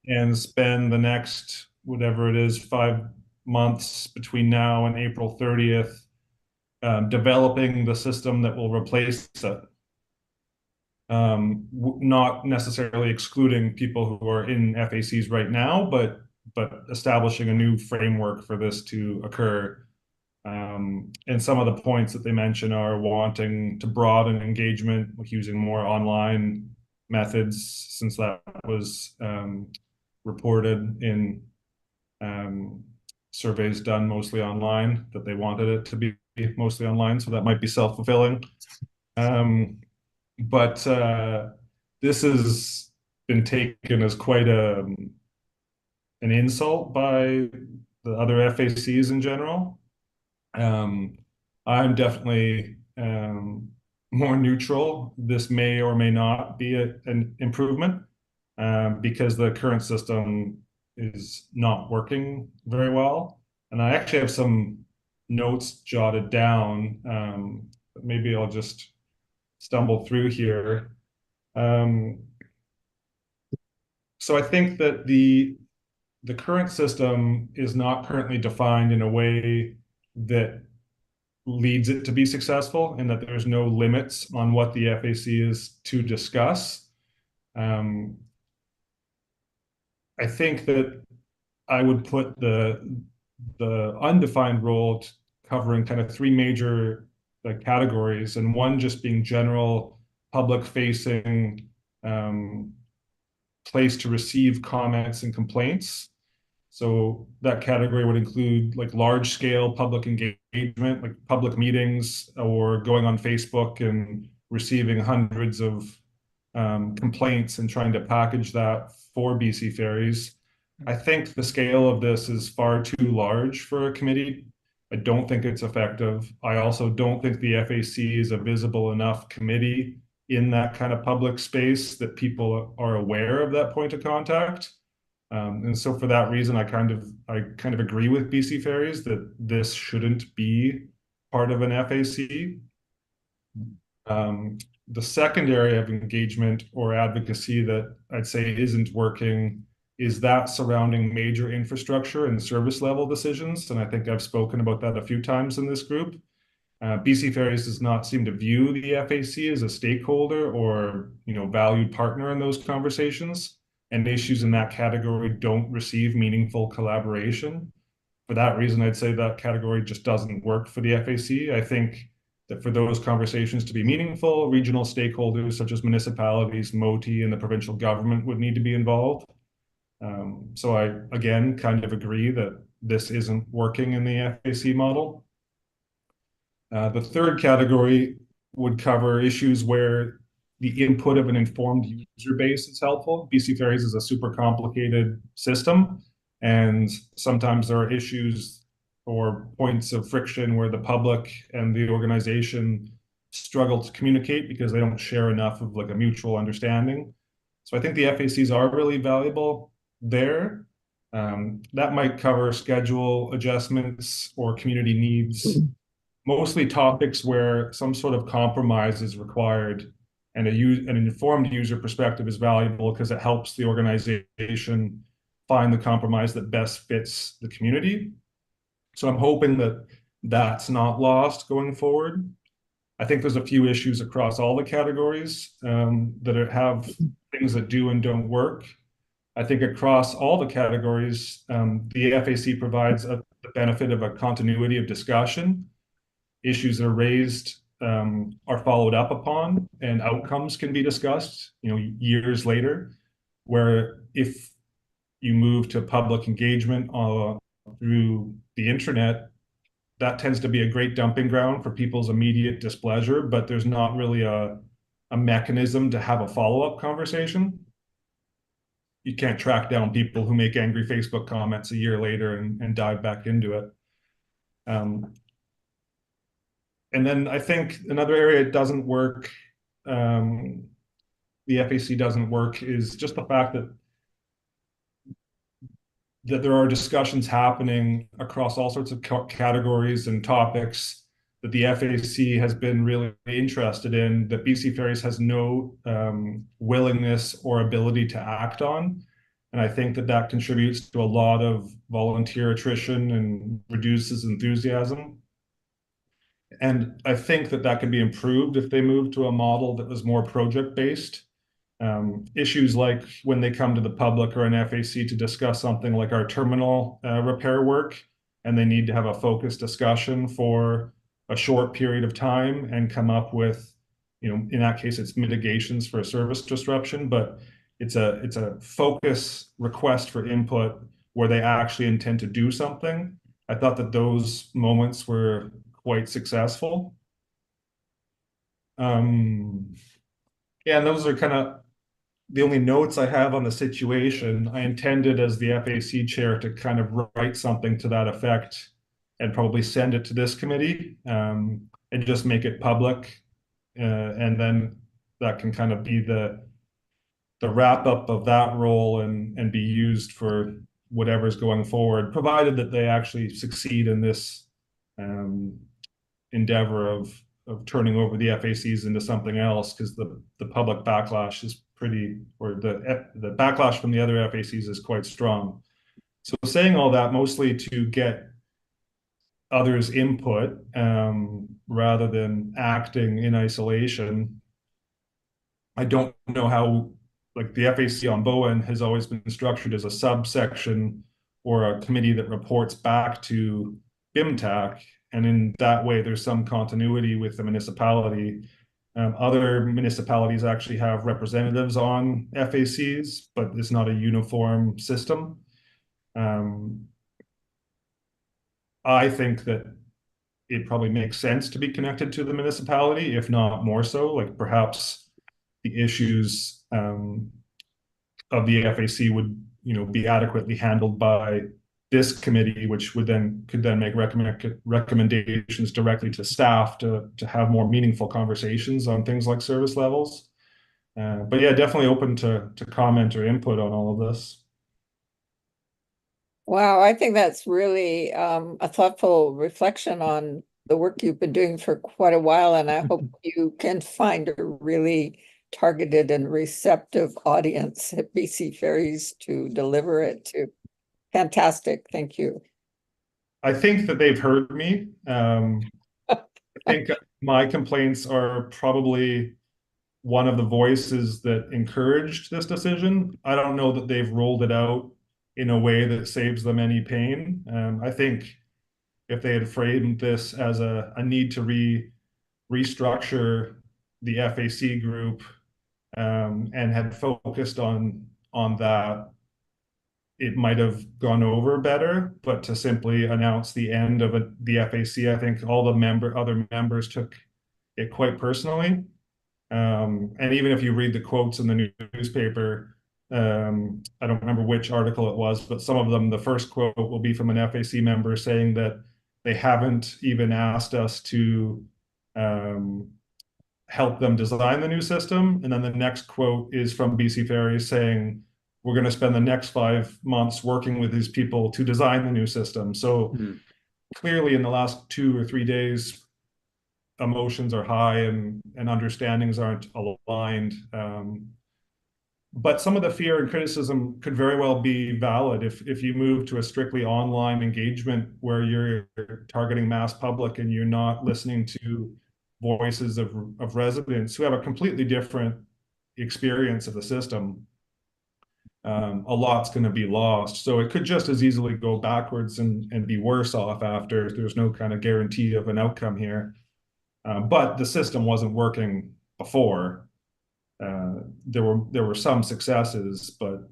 and spend the next, whatever it is, 5 months between now and April 30th, developing the system that will replace it. Not necessarily excluding people who are in FACs right now, but establishing a new framework for this to occur. And some of the points that they mention are wanting to broaden engagement, like using more online methods, since that was reported in surveys done mostly online, that they wanted it to be mostly online. So that might be self-fulfilling. But this has been taken as quite an insult by the other FACs in general. I'm definitely more neutral. This may or may not be an improvement because the current system is not working very well. And I actually have some notes jotted down. Maybe I'll just stumble through here. So I think that the current system is not currently defined in a way that leads it to be successful, and that there's no limits on what the FAC is to discuss. I think that I would put the undefined role covering kind of three major categories, and one just being general public-facing place to receive comments and complaints. So that category would include like large-scale public engagement, like public meetings, or going on Facebook and receiving hundreds of complaints and trying to package that for BC Ferries. I think the scale of this is far too large for a committee. I don't think it's effective. I also don't think the FAC is a visible enough committee in that kind of public space that people are aware of that point of contact. And so for that reason, I kind of agree with BC Ferries that this shouldn't be part of an FAC. The second area of engagement or advocacy that I'd say isn't working is that surrounding major infrastructure and service level decisions. And I think I've spoken about that a few times in this group. BC Ferries does not seem to view the FAC as a stakeholder or valued partner in those conversations, and issues in that category don't receive meaningful collaboration. For that reason, I'd say that category just doesn't work for the FAC. I think that for those conversations to be meaningful, regional stakeholders such as municipalities, MOTI, and the provincial government would need to be involved. So I, again, kind of agree that this isn't working in the FAC model. The third category would cover issues where the input of an informed user base is helpful. BC Ferries is a super complicated system, and sometimes there are issues or points of friction where the public and the organization struggle to communicate because they don't share enough of like a mutual understanding. So I think the FACs are really valuable there. That might cover schedule adjustments or community needs, mostly topics where some sort of compromise is required, and an informed user perspective is valuable because it helps the organization find the compromise that best fits the community. So I'm hoping that that's not lost going forward. I think there's a few issues across all the categories that have things that do and don't work. I think across all the categories, the FAC provides the benefit of a continuity of discussion. Issues that are raised are followed up upon, and outcomes can be discussed, years later. Where if you move to public engagement through the internet, that tends to be a great dumping ground for people's immediate displeasure, but there's not really a mechanism to have a follow-up conversation. you can't track down people who make angry Facebook comments a year later and dive back into it. And then I think another area it doesn't work, the FAC doesn't work, is just the fact that there are discussions happening across all sorts of categories and topics that the FAC has been really interested in, that BC Ferries has no willingness or ability to act on. And I think that that contributes to a lot of volunteer attrition and reduces enthusiasm. And I think that that could be improved if they move to a model that was more project-based. Issues like when they come to the public or an FAC to discuss something like our terminal repair work, and they need to have a focused discussion for a short period of time and come up with, in that case, it's mitigations for a service disruption, but it's a focus request for input where they actually intend to do something. I thought that those moments were quite successful. Yeah, and those are kind of the only notes I have on the situation. I intended as the FAC chair to kind of write something to that effect and probably send it to this committee and just make it public. And then that can kind of be the wrap up of that role and be used for whatever's going forward, provided that they actually succeed in this endeavor of turning over the FACs into something else, because the public backlash is pretty, or the backlash from the other FACs is quite strong. So saying all that mostly to get others' input rather than acting in isolation. I don't know how, like, the FAC on Bowen has always been structured as a subsection or a committee that reports back to BIMTAC, and in that way there's some continuity with the municipality. Other municipalities actually have representatives on FACs, but it's not a uniform system. I think that it probably makes sense to be connected to the municipality, if not more so. Like, perhaps the issues of the FAC would, be adequately handled by this committee, which could then make recommendations directly to staff to have more meaningful conversations on things like service levels. But yeah, definitely open to comment or input on all of this. Wow, I think that's really a thoughtful reflection on the work you've been doing for quite a while, and I hope you can find a really targeted and receptive audience at BC Ferries to deliver it to. Fantastic, thank you. I think that they've heard me. I think my complaints are probably one of the voices that encouraged this decision. I don't know that they've rolled it out in a way that saves them any pain. I think if they had framed this as a need to restructure the FAC group and had focused on that, it might have gone over better. But to simply announce the end of the FAC, I think all the other members took it quite personally. And even if you read the quotes in the newspaper, I don't remember which article it was, but some of them, the first quote will be from an FAC member saying that they haven't even asked us to help them design the new system. And then the next quote is from BC Ferries saying, we're going to spend the next 5 months working with these people to design the new system. So clearly in the last 2 or 3 days, emotions are high and understandings aren't aligned. But some of the fear and criticism could very well be valid if you move to a strictly online engagement where you're targeting mass public and you're not listening to voices of residents who have a completely different experience of the system. A lot's going to be lost. So it could just as easily go backwards and be worse off after. There's no kind of guarantee of an outcome here. But the system wasn't working before. There were some successes, but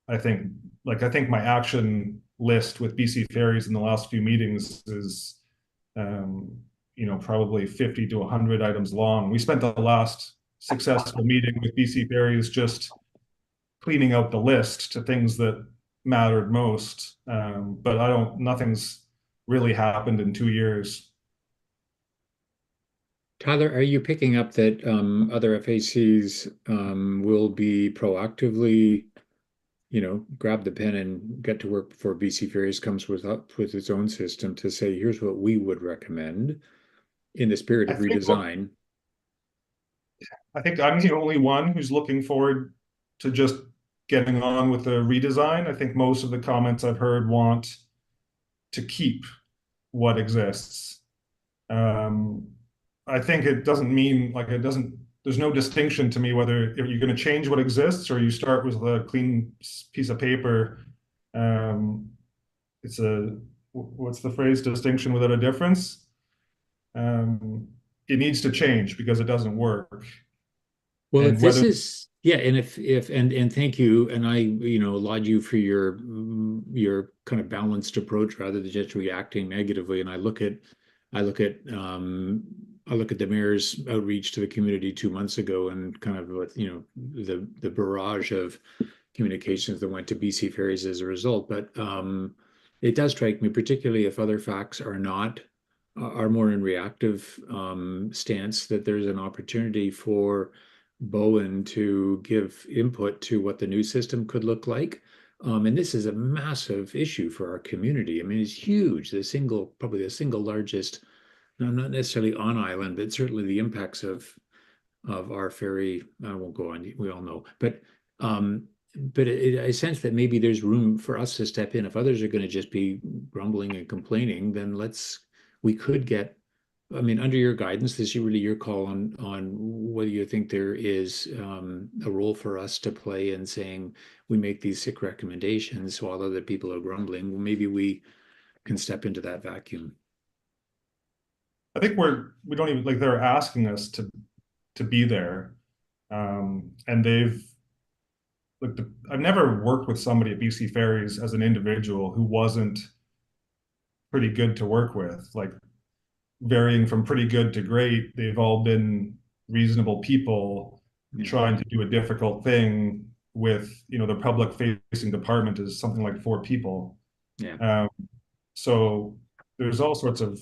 I think my action list with BC Ferries in the last few meetings is probably 50 to 100 items long. We spent the last successful meeting with BC Ferries just cleaning out the list to things that mattered most. But nothing's really happened in 2 years. Tyler, are you picking up that other FACs will be proactively, grab the pen and get to work before BC Ferries comes with its own system to say, here's what we would recommend in the spirit of I think redesign? I think I'm the only one who's looking forward to just getting on with the redesign. I think most of the comments I've heard want to keep what exists. I think it doesn't mean like there's no distinction to me whether if you're going to change what exists or you start with a clean piece of paper. It's what's the phrase, distinction without a difference. It needs to change because it doesn't work. Well, And if this whether- is, yeah, and and thank you, and I, laud you for your kind of balanced approach rather than just reacting negatively. And I look at the mayor's outreach to the community 2 months ago, and kind of what, the barrage of communications that went to BC Ferries as a result. But it does strike me, particularly if other facts are more in reactive stance, that there's an opportunity for Bowen to give input to what the new system could look like. And this is a massive issue for our community. I mean, it's huge. Probably the single largest, not necessarily on island, but certainly the impacts of our ferry. I won't go on. We all know, but I sense that maybe there's room for us to step in. If others are going to just be grumbling and complaining, then we could get. I mean, under your guidance, this is really your call on whether you think there is a role for us to play in saying we make these sick recommendations while other people are grumbling. Well, maybe we can step into that vacuum. I think we don't even like they're asking us to be there, and I've never worked with somebody at BC Ferries as an individual who wasn't pretty good to work with. Like, varying from pretty good to great, they've all been reasonable people trying to do a difficult thing with, the public facing department is something like 4 people. So there's all sorts of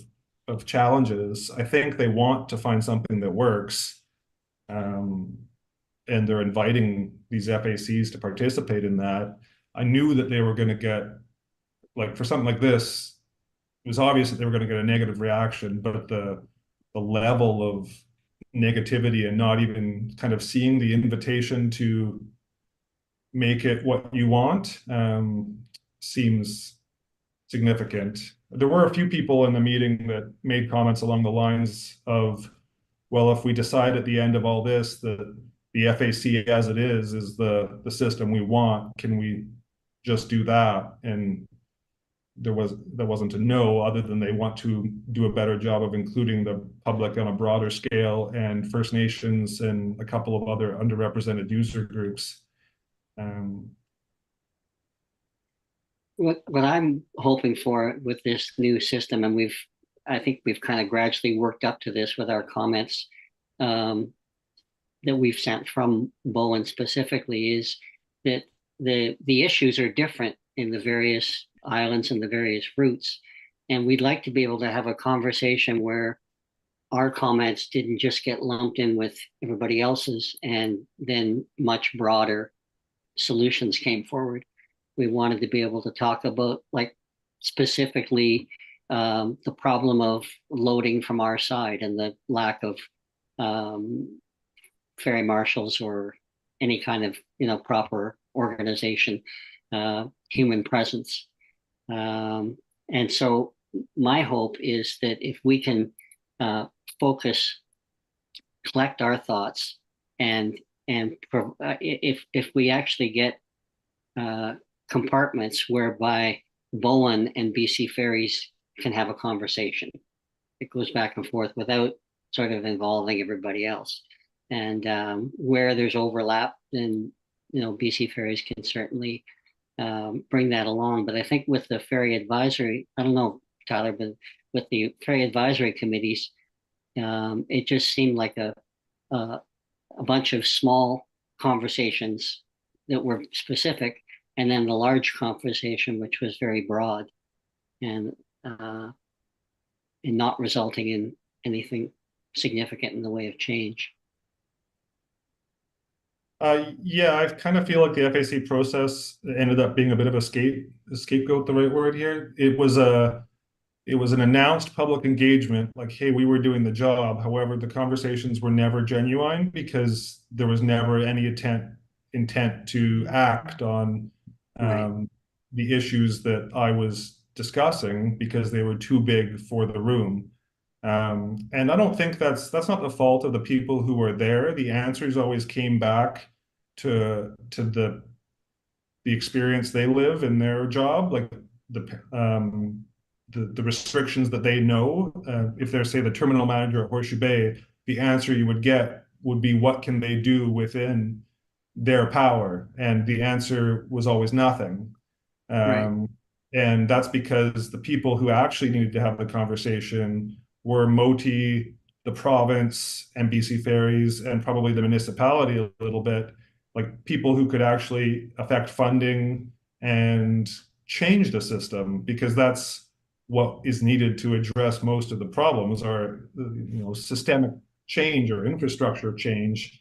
challenges. I think they want to find something that works. And they're inviting these FACs to participate in that. I knew that they were going to get, like, for something like this, it was obvious that they were going to get a negative reaction, but the level of negativity and not even kind of seeing the invitation to make it what you want seems significant. There were a few people in the meeting that made comments along the lines of, well, if we decide at the end of all this that the FAC as it is the system we want, can we just do that? And there wasn't a no, other than they want to do a better job of including the public on a broader scale and First Nations and a couple of other underrepresented user groups. What I'm hoping for with this new system, and I think we've kind of gradually worked up to this with our comments that we've sent from Bowen specifically, is that the issues are different in the various islands and the various routes. And we'd like to be able to have a conversation where our comments didn't just get lumped in with everybody else's and then much broader solutions came forward. We wanted to be able to talk about, like, specifically the problem of loading from our side and the lack of ferry marshals or any kind of proper organization, human presence. And so my hope is that if we can focus, collect our thoughts, and if we actually get compartments whereby Bowen and BC Ferries can have a conversation, it goes back and forth without sort of involving everybody else. And where there's overlap, then BC Ferries can certainly bring that along. But I think with the ferry advisory, I don't know, Tyler, but with the ferry advisory committees, it just seemed like a bunch of small conversations that were specific, and then the large conversation, which was very broad and not resulting in anything significant in the way of change. Yeah, I kind of feel like the FAC process ended up being a bit of a scapegoat, the right word here. It was an announced public engagement, like, hey, we were doing the job. However, the conversations were never genuine because there was never any intent to act on the issues that I was discussing because they were too big for the room. And I don't think that's not the fault of the people who were there. The answers always came back to the experience they live in their job, like the restrictions that they know. If they're, say, the terminal manager at Horseshoe Bay, the answer you would get would be, what can they do within their power? And the answer was always nothing. And that's because the people who actually needed to have the conversation were Moti, the province, and BC Ferries, and probably the municipality a little bit, like people who could actually affect funding and change the system, because that's what is needed to address most of the problems are, systemic change or infrastructure change.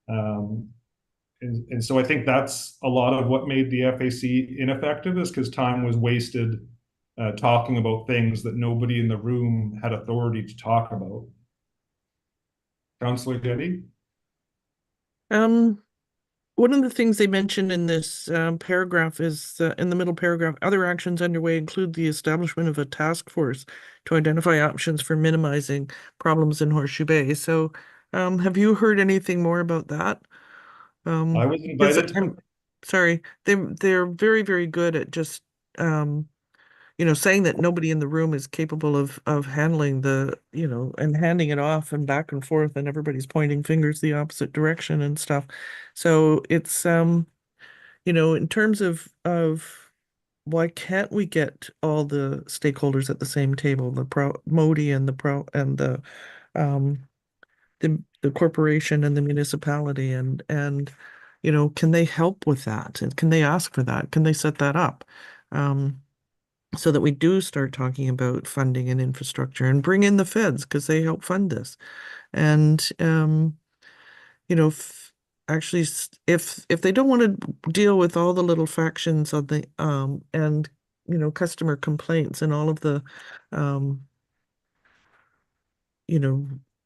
And so I think that's a lot of what made the FAC ineffective, is because time was wasted talking about things that nobody in the room had authority to talk about. Councillor Getty? One of the things they mentioned in this paragraph is in the middle paragraph, other actions underway include the establishment of a task force to identify options for minimizing problems in Horseshoe Bay. So have you heard anything more about that? I was invited to... Sorry, they're very, very good at just saying that nobody in the room is capable of handling the, and handing it off and back and forth, and everybody's pointing fingers the opposite direction and stuff. So it's in terms of why can't we get all the stakeholders at the same table, the Modi and the corporation and the municipality, and can they help with that? And can they ask for that? Can they set that up? So that we do start talking about funding and infrastructure, and bring in the feds because they help fund this. And actually, if they don't want to deal with all the little factions of the and customer complaints and all of the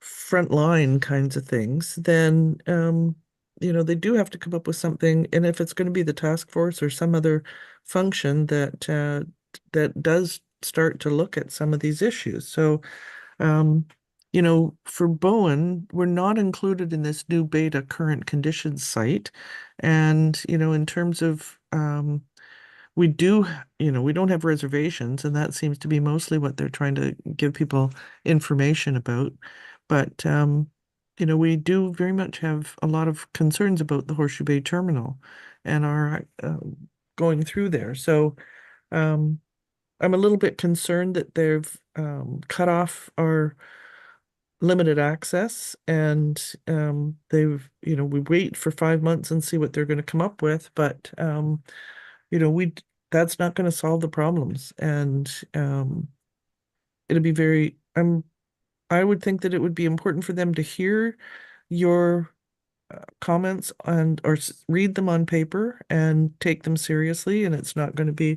frontline kinds of things, then they do have to come up with something. And if it's going to be the task force or some other function that does start to look at some of these issues. So, for Bowen, we're not included in this new beta current conditions site. And, in terms of, we don't have reservations, and that seems to be mostly what they're trying to give people information about. But, we do very much have a lot of concerns about the Horseshoe Bay terminal and are going through there. So, I'm a little bit concerned that they've cut off our limited access, and they've, we wait for 5 months and see what they're going to come up with, but that's not going to solve the problems. And it'll be very, I would think that it would be important for them to hear your comments or read them on paper and take them seriously. And it's not going to be,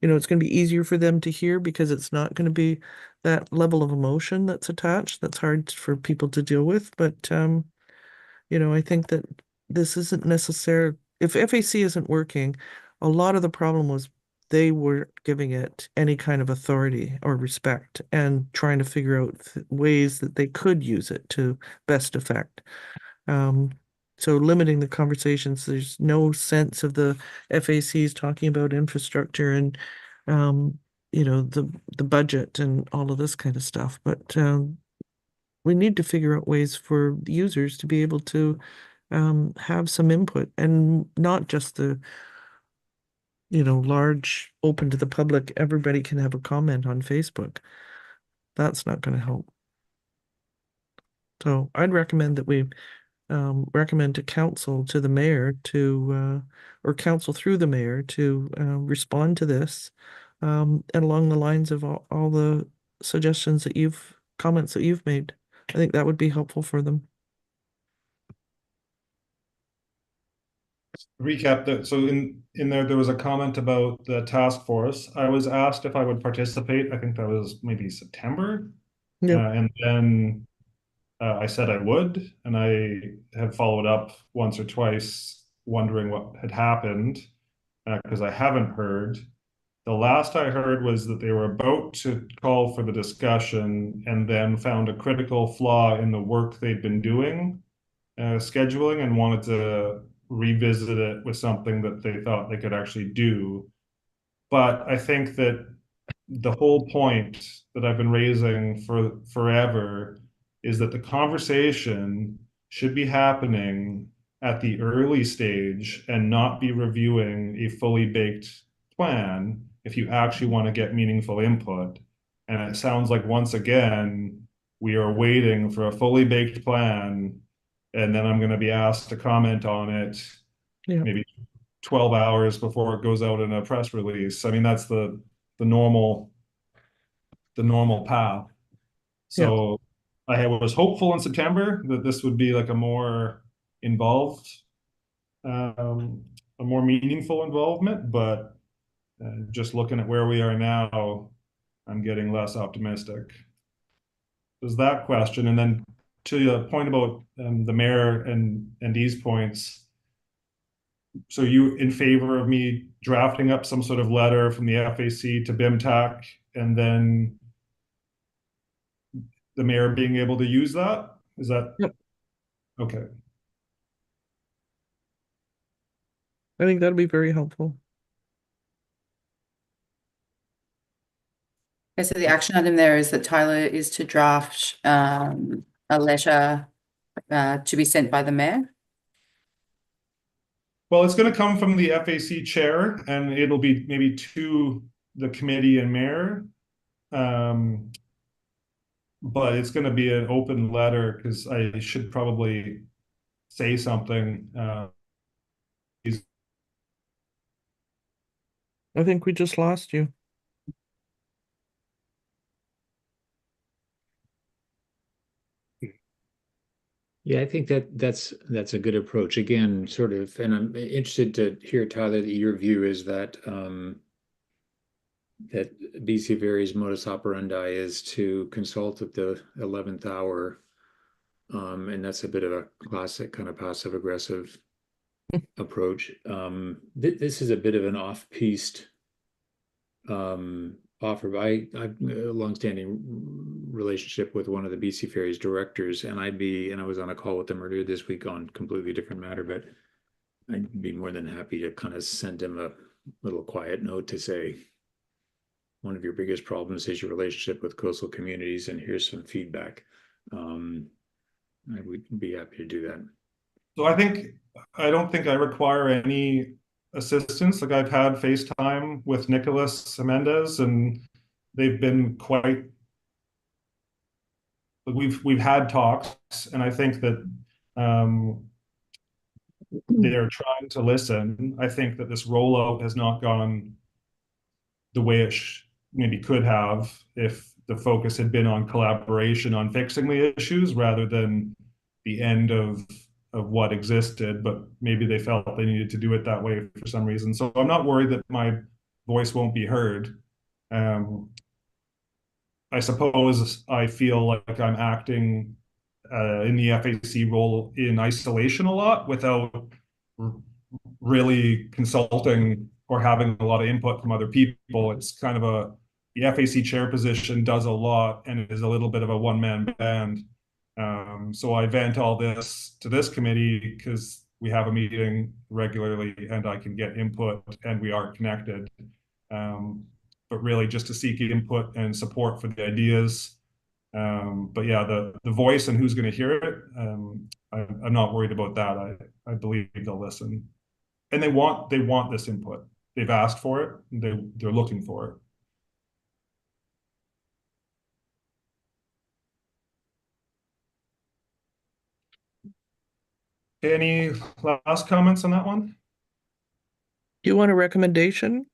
it's going to be easier for them to hear because it's not going to be that level of emotion that's attached. That's hard for people to deal with. But, I think that this isn't necessary. If FAC isn't working, a lot of the problem was they were giving it any kind of authority or respect and trying to figure out ways that they could use it to best effect. So limiting the conversations, there's no sense of the FACs talking about infrastructure and, the budget and all of this kind of stuff. But we need to figure out ways for users to be able to have some input, and not just the, large open to the public, everybody can have a comment on Facebook. That's not going to help. So I'd recommend that we recommend to council, to the mayor to, or council through the mayor to respond to this. And along the lines of all the suggestions that comments that you've made. I think that would be helpful for them. Recap that. So in there was a comment about the task force. I was asked if I would participate. I think that was maybe September. Yeah. And then I said I would, and I had followed up once or twice wondering what had happened because I haven't heard. The last I heard was that they were about to call for the discussion and then found a critical flaw in the work they'd been doing, scheduling, and wanted to revisit it with something that they thought they could actually do. But I think that the whole point that I've been raising for forever is that the conversation should be happening at the early stage and not be reviewing a fully baked plan if you actually want to get meaningful input. And it sounds like once again, we are waiting for a fully baked plan, and then I'm going to be asked to comment on it Yeah. maybe 12 hours before it goes out in a press release. I mean, that's the normal path. So I was hopeful in September that this would be like a more involved, a more meaningful involvement, but just looking at where we are now, I'm getting less optimistic. There's that question. And then to the point about the mayor and these points, so you in favor of me drafting up some sort of letter from the FAC to BIMTAC and then the mayor being able to use that? Is that? Yep. Okay. I think that'd be very helpful. Okay, so the action item there is that Tyler is to draft a letter to be sent by the mayor. Well, it's going to come from the FAC chair, and it'll be maybe to the committee and mayor. But it's going to be an open letter because I should probably say something. I think we just lost you. Yeah, I think that's a good approach. Again, sort of, and I'm interested to hear, Tyler, that your view is that that BC Vary's modus operandi is to consult at the 11th hour, and that's a bit of a classic kind of passive aggressive approach. This is a bit of an off-piste offer. But I've a longstanding relationship with one of the BC Ferries directors, and I was on a call with them earlier this week on a completely different matter, but I'd be more than happy to kind of send him a little quiet note to say, one of your biggest problems is your relationship with coastal communities, and here's some feedback. I would be happy to do that. So I don't think I require any assistance. Like I've had FaceTime with Nicholas Mendez, and they've been quite. We've had talks, and I think that they're trying to listen. I think that this rollout has not gone the way it maybe could have if the focus had been on collaboration on fixing the issues rather than the end of what existed, but maybe they felt they needed to do it that way for some reason. So I'm not worried that my voice won't be heard. I suppose I feel like I'm acting in the FAC role in isolation a lot without really consulting or having a lot of input from other people. It's kind of the FAC chair position does a lot and it is a little bit of a one-man band. So I vent all this to this committee because we have a meeting regularly and I can get input and we are connected. But really just to seek input and support for the ideas. But yeah, the voice and who's going to hear it, I'm not worried about that. I believe they'll listen. And they want this input. They've asked for it. They're looking for it. Any last comments on that one? Do you want a recommendation?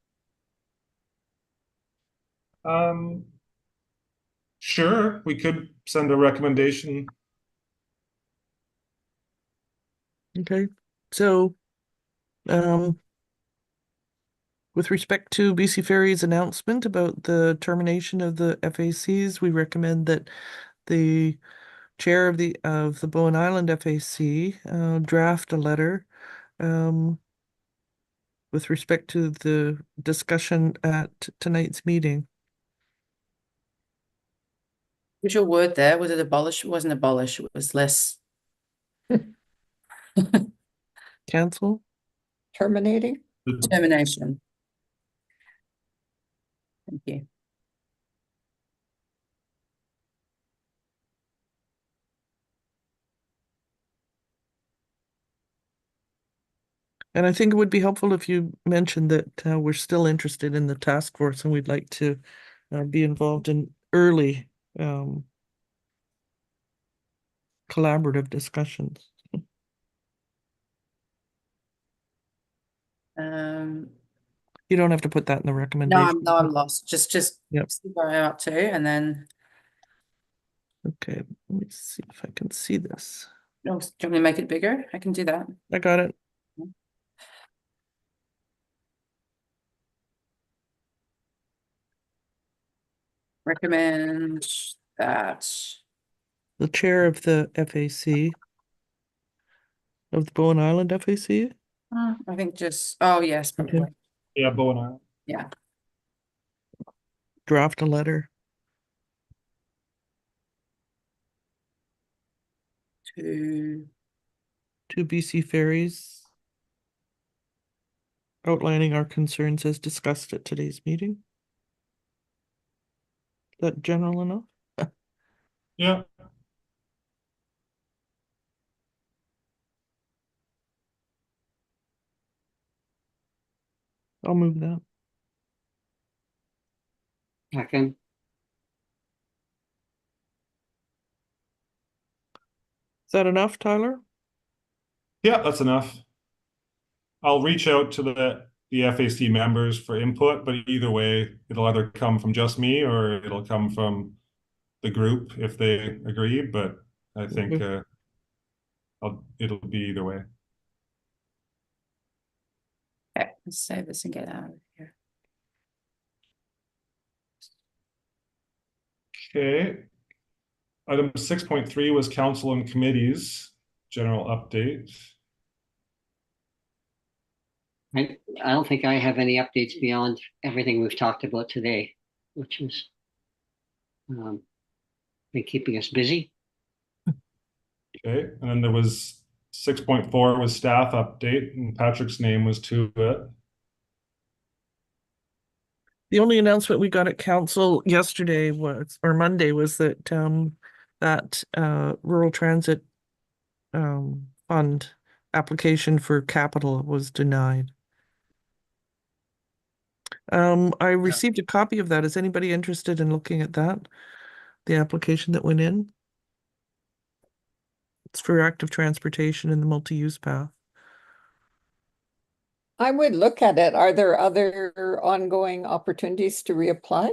Sure, we could send a recommendation. Okay, so, with respect to BC Ferry's announcement about the termination of the FACs, we recommend that the chair of the Bowen Island FAC draft a letter with respect to the discussion at tonight's meeting. What's your word there? Was it abolish? It wasn't abolish, it was less. Cancel? Terminating? Termination. Thank you. And I think it would be helpful if you mentioned that we're still interested in the task force and we'd like to be involved in early collaborative discussions. You don't have to put that in the No, recommendation. I'm lost. Just Yep. see where I'm up to, and then Okay, let me see if I can see this. do you want me to make it bigger? I can do that. I got it. Recommend that. The chair of the FAC, of the Bowen Island FAC, I think just, oh yes, probably. Yeah, Bowen Island. Yeah. draft a letter To to BC Ferries outlining our concerns as discussed at today's meeting. Is that general enough? Yeah, I'll move that. Second, Is that enough, Tyler? yeah, that's enough. I'll reach out to the FAC members for input, but either way, it'll either come from just me or it'll come from the group if they agree, but I think it'll be either way. okay, let's save this and get out of here. Okay. Item 6.3 was council and committees, general update. I don't think I have any updates beyond everything we've talked about today, which has been keeping us busy. Okay, and then there was 6.4 was staff update, and Patrick's name was to it. The only announcement we got at council yesterday was, or Monday, was that that rural transit fund application for capital was denied. I received a copy of that. Is anybody interested in looking at that? The application that went in? It's for active transportation in the multi-use path. I would look at it. Are there other ongoing opportunities to reapply?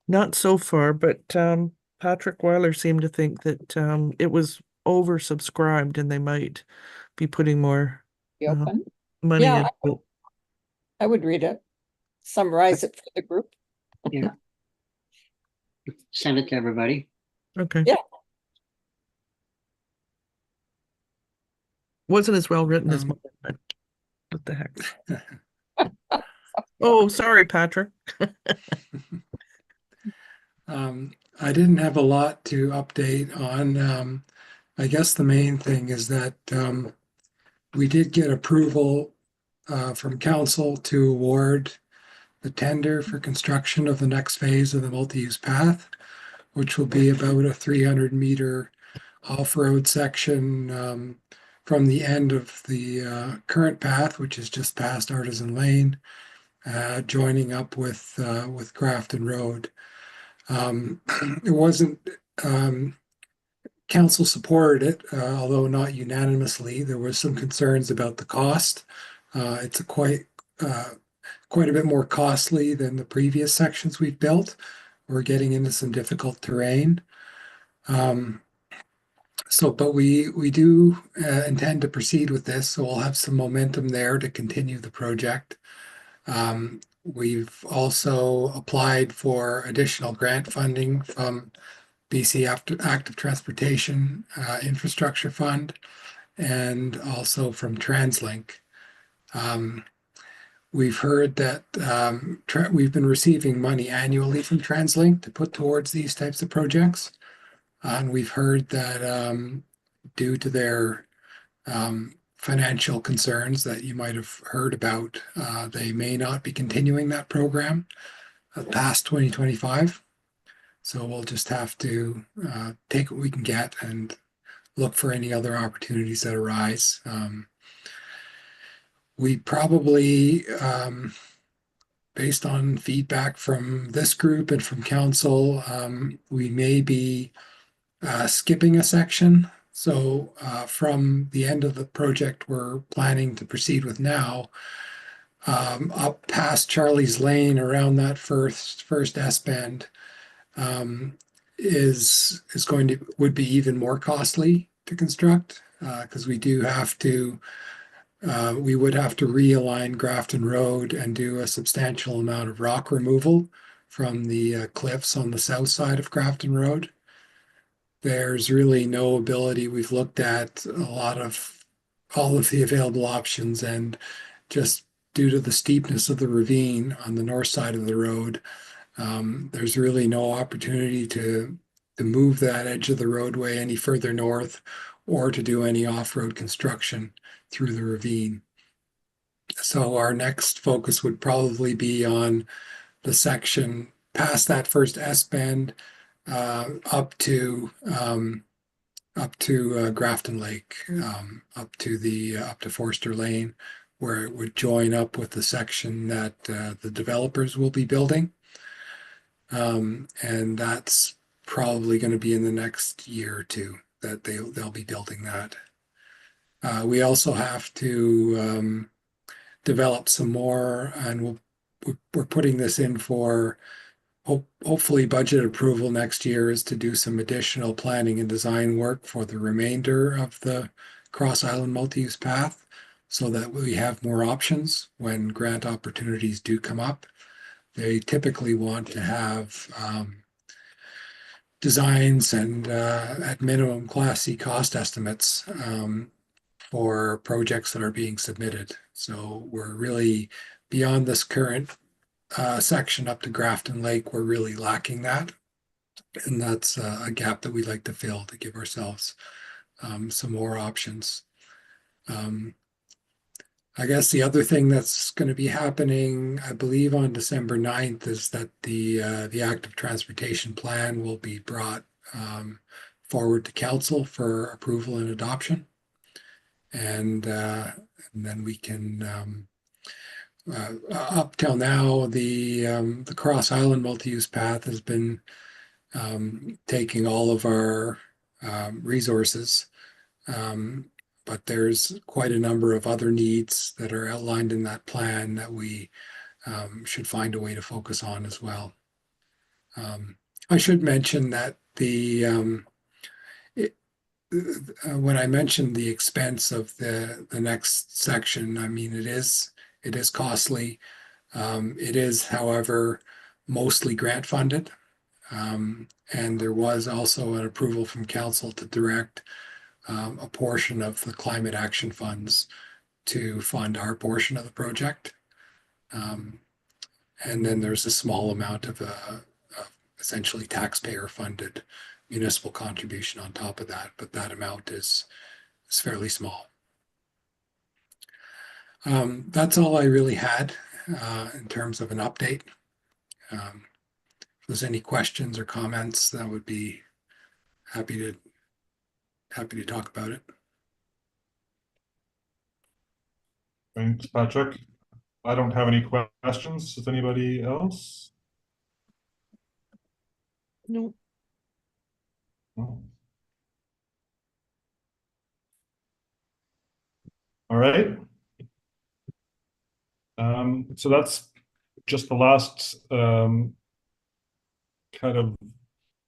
Not so far, but Patrick Weiler seemed to think that it was oversubscribed and they might be putting more Be open? money Yeah, into it. I would read it. Summarize it for the group. Yeah. Send it to everybody. Okay. Yeah. Wasn't as well written as mine, but what the heck? Oh, sorry, Patrick. I didn't have a lot to update on. I guess the main thing is that we did get approval from council to award the tender for construction of the next phase of the multi-use path, which will be about a 300-meter off-road section from the end of the current path, which is just past Artisan Lane, joining up with Grafton Road. It wasn't council supported it, although not unanimously. There was some concerns about the cost. It's quite a bit more costly than the previous sections we've built. We're getting into some difficult terrain. But we do intend to proceed with this, so we'll have some momentum there to continue the project. We've also applied for additional grant funding from BC Active Transportation Infrastructure Fund and also from TransLink. We've heard that we've been receiving money annually from TransLink to put towards these types of projects. And we've heard that due to their financial concerns that you might have heard about, they may not be continuing that program past 2025. So we'll just have to take what we can get and look for any other opportunities that arise. We probably, based on feedback from this group and from council, we may be skipping a section. So from the end of the project we're planning to proceed with now, up past Charlie's Lane around that first S bend would be even more costly to construct because we would have to realign Grafton Road and do a substantial amount of rock removal from the cliffs on the south side of Grafton Road. There's really no ability. We've looked at all of the available options, and just due to the steepness of the ravine on the north side of the road, there's really no opportunity to move that edge of the roadway any further north or to do any off-road construction through the ravine. So our next focus would probably be on the section past that first S bend up to Grafton Lake, up to Forster Lane, where it would join up with the section that the developers will be building. And that's probably going to be in the next year or two that they'll be building that. We also have to develop some more, and we're putting this in for hopefully budget approval next year, is to do some additional planning and design work for the remainder of the Cross Island multi-use path, so that we have more options when grant opportunities do come up. They typically want to have designs and at minimum Class C cost estimates for projects that are being submitted. So we're really beyond this current section up to Grafton Lake. We're really lacking that, and that's a gap that we'd like to fill to give ourselves some more options. I guess the other thing that's going to be happening, I believe on December 9th, is that the active transportation plan will be brought forward to council for approval and adoption. And then we can, up till now, the Cross Island multi-use path has been taking all of our resources. But there's quite a number of other needs that are outlined in that plan that we should find a way to focus on as well. I should mention that when I mentioned the expense of the next section, I mean, it is costly. It is, however, mostly grant funded. And there was also an approval from council to direct a portion of the climate action funds to fund our portion of the project. And then there's a small amount of essentially taxpayer funded municipal contribution on top of that, but that amount is fairly small. That's all I really had in terms of an update. If there's any questions or comments, that would be happy to talk about it. Thanks, Patrick. I don't have any questions. Does anybody else? No. No. All right. So that's just the last kind of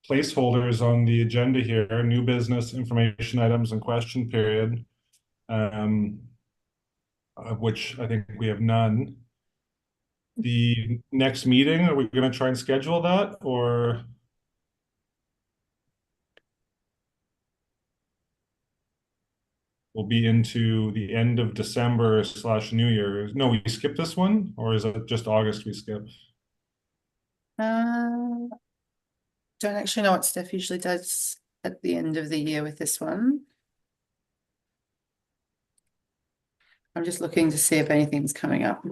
placeholders on the agenda here, new business, information items, and question period, of which I think we have none. The next meeting, are we going to try and schedule that, or? We'll be into the end of December / New Year's. No, we skipped this one, or is it just August we skip? Don't actually know what Steph usually does at the end of the year with this one. I'm just looking to see if anything's coming up.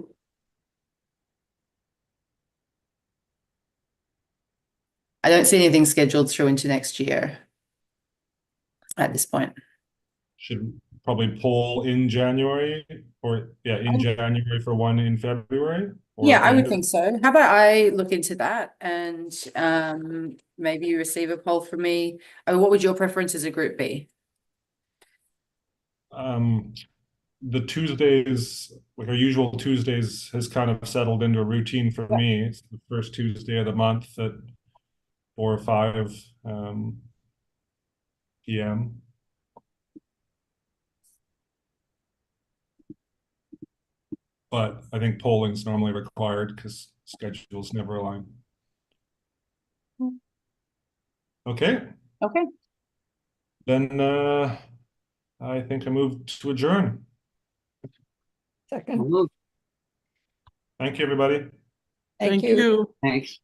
I don't see anything scheduled through into next year at this point. Should probably poll in January, or yeah, in January for one in February. Or Yeah, I would end of- think so. How about I look into that and maybe you receive a poll from me? What would your preference as a group be? The Tuesdays, like our usual Tuesdays, has kind of settled into a routine for me. It's the first Tuesday of the month at 4 or 5 p.m. But I think polling's normally required because schedules never align. Okay, Okay. then I think I move to adjourn. Second, Well, Thank you, everybody. thank Thank you. you. thanks.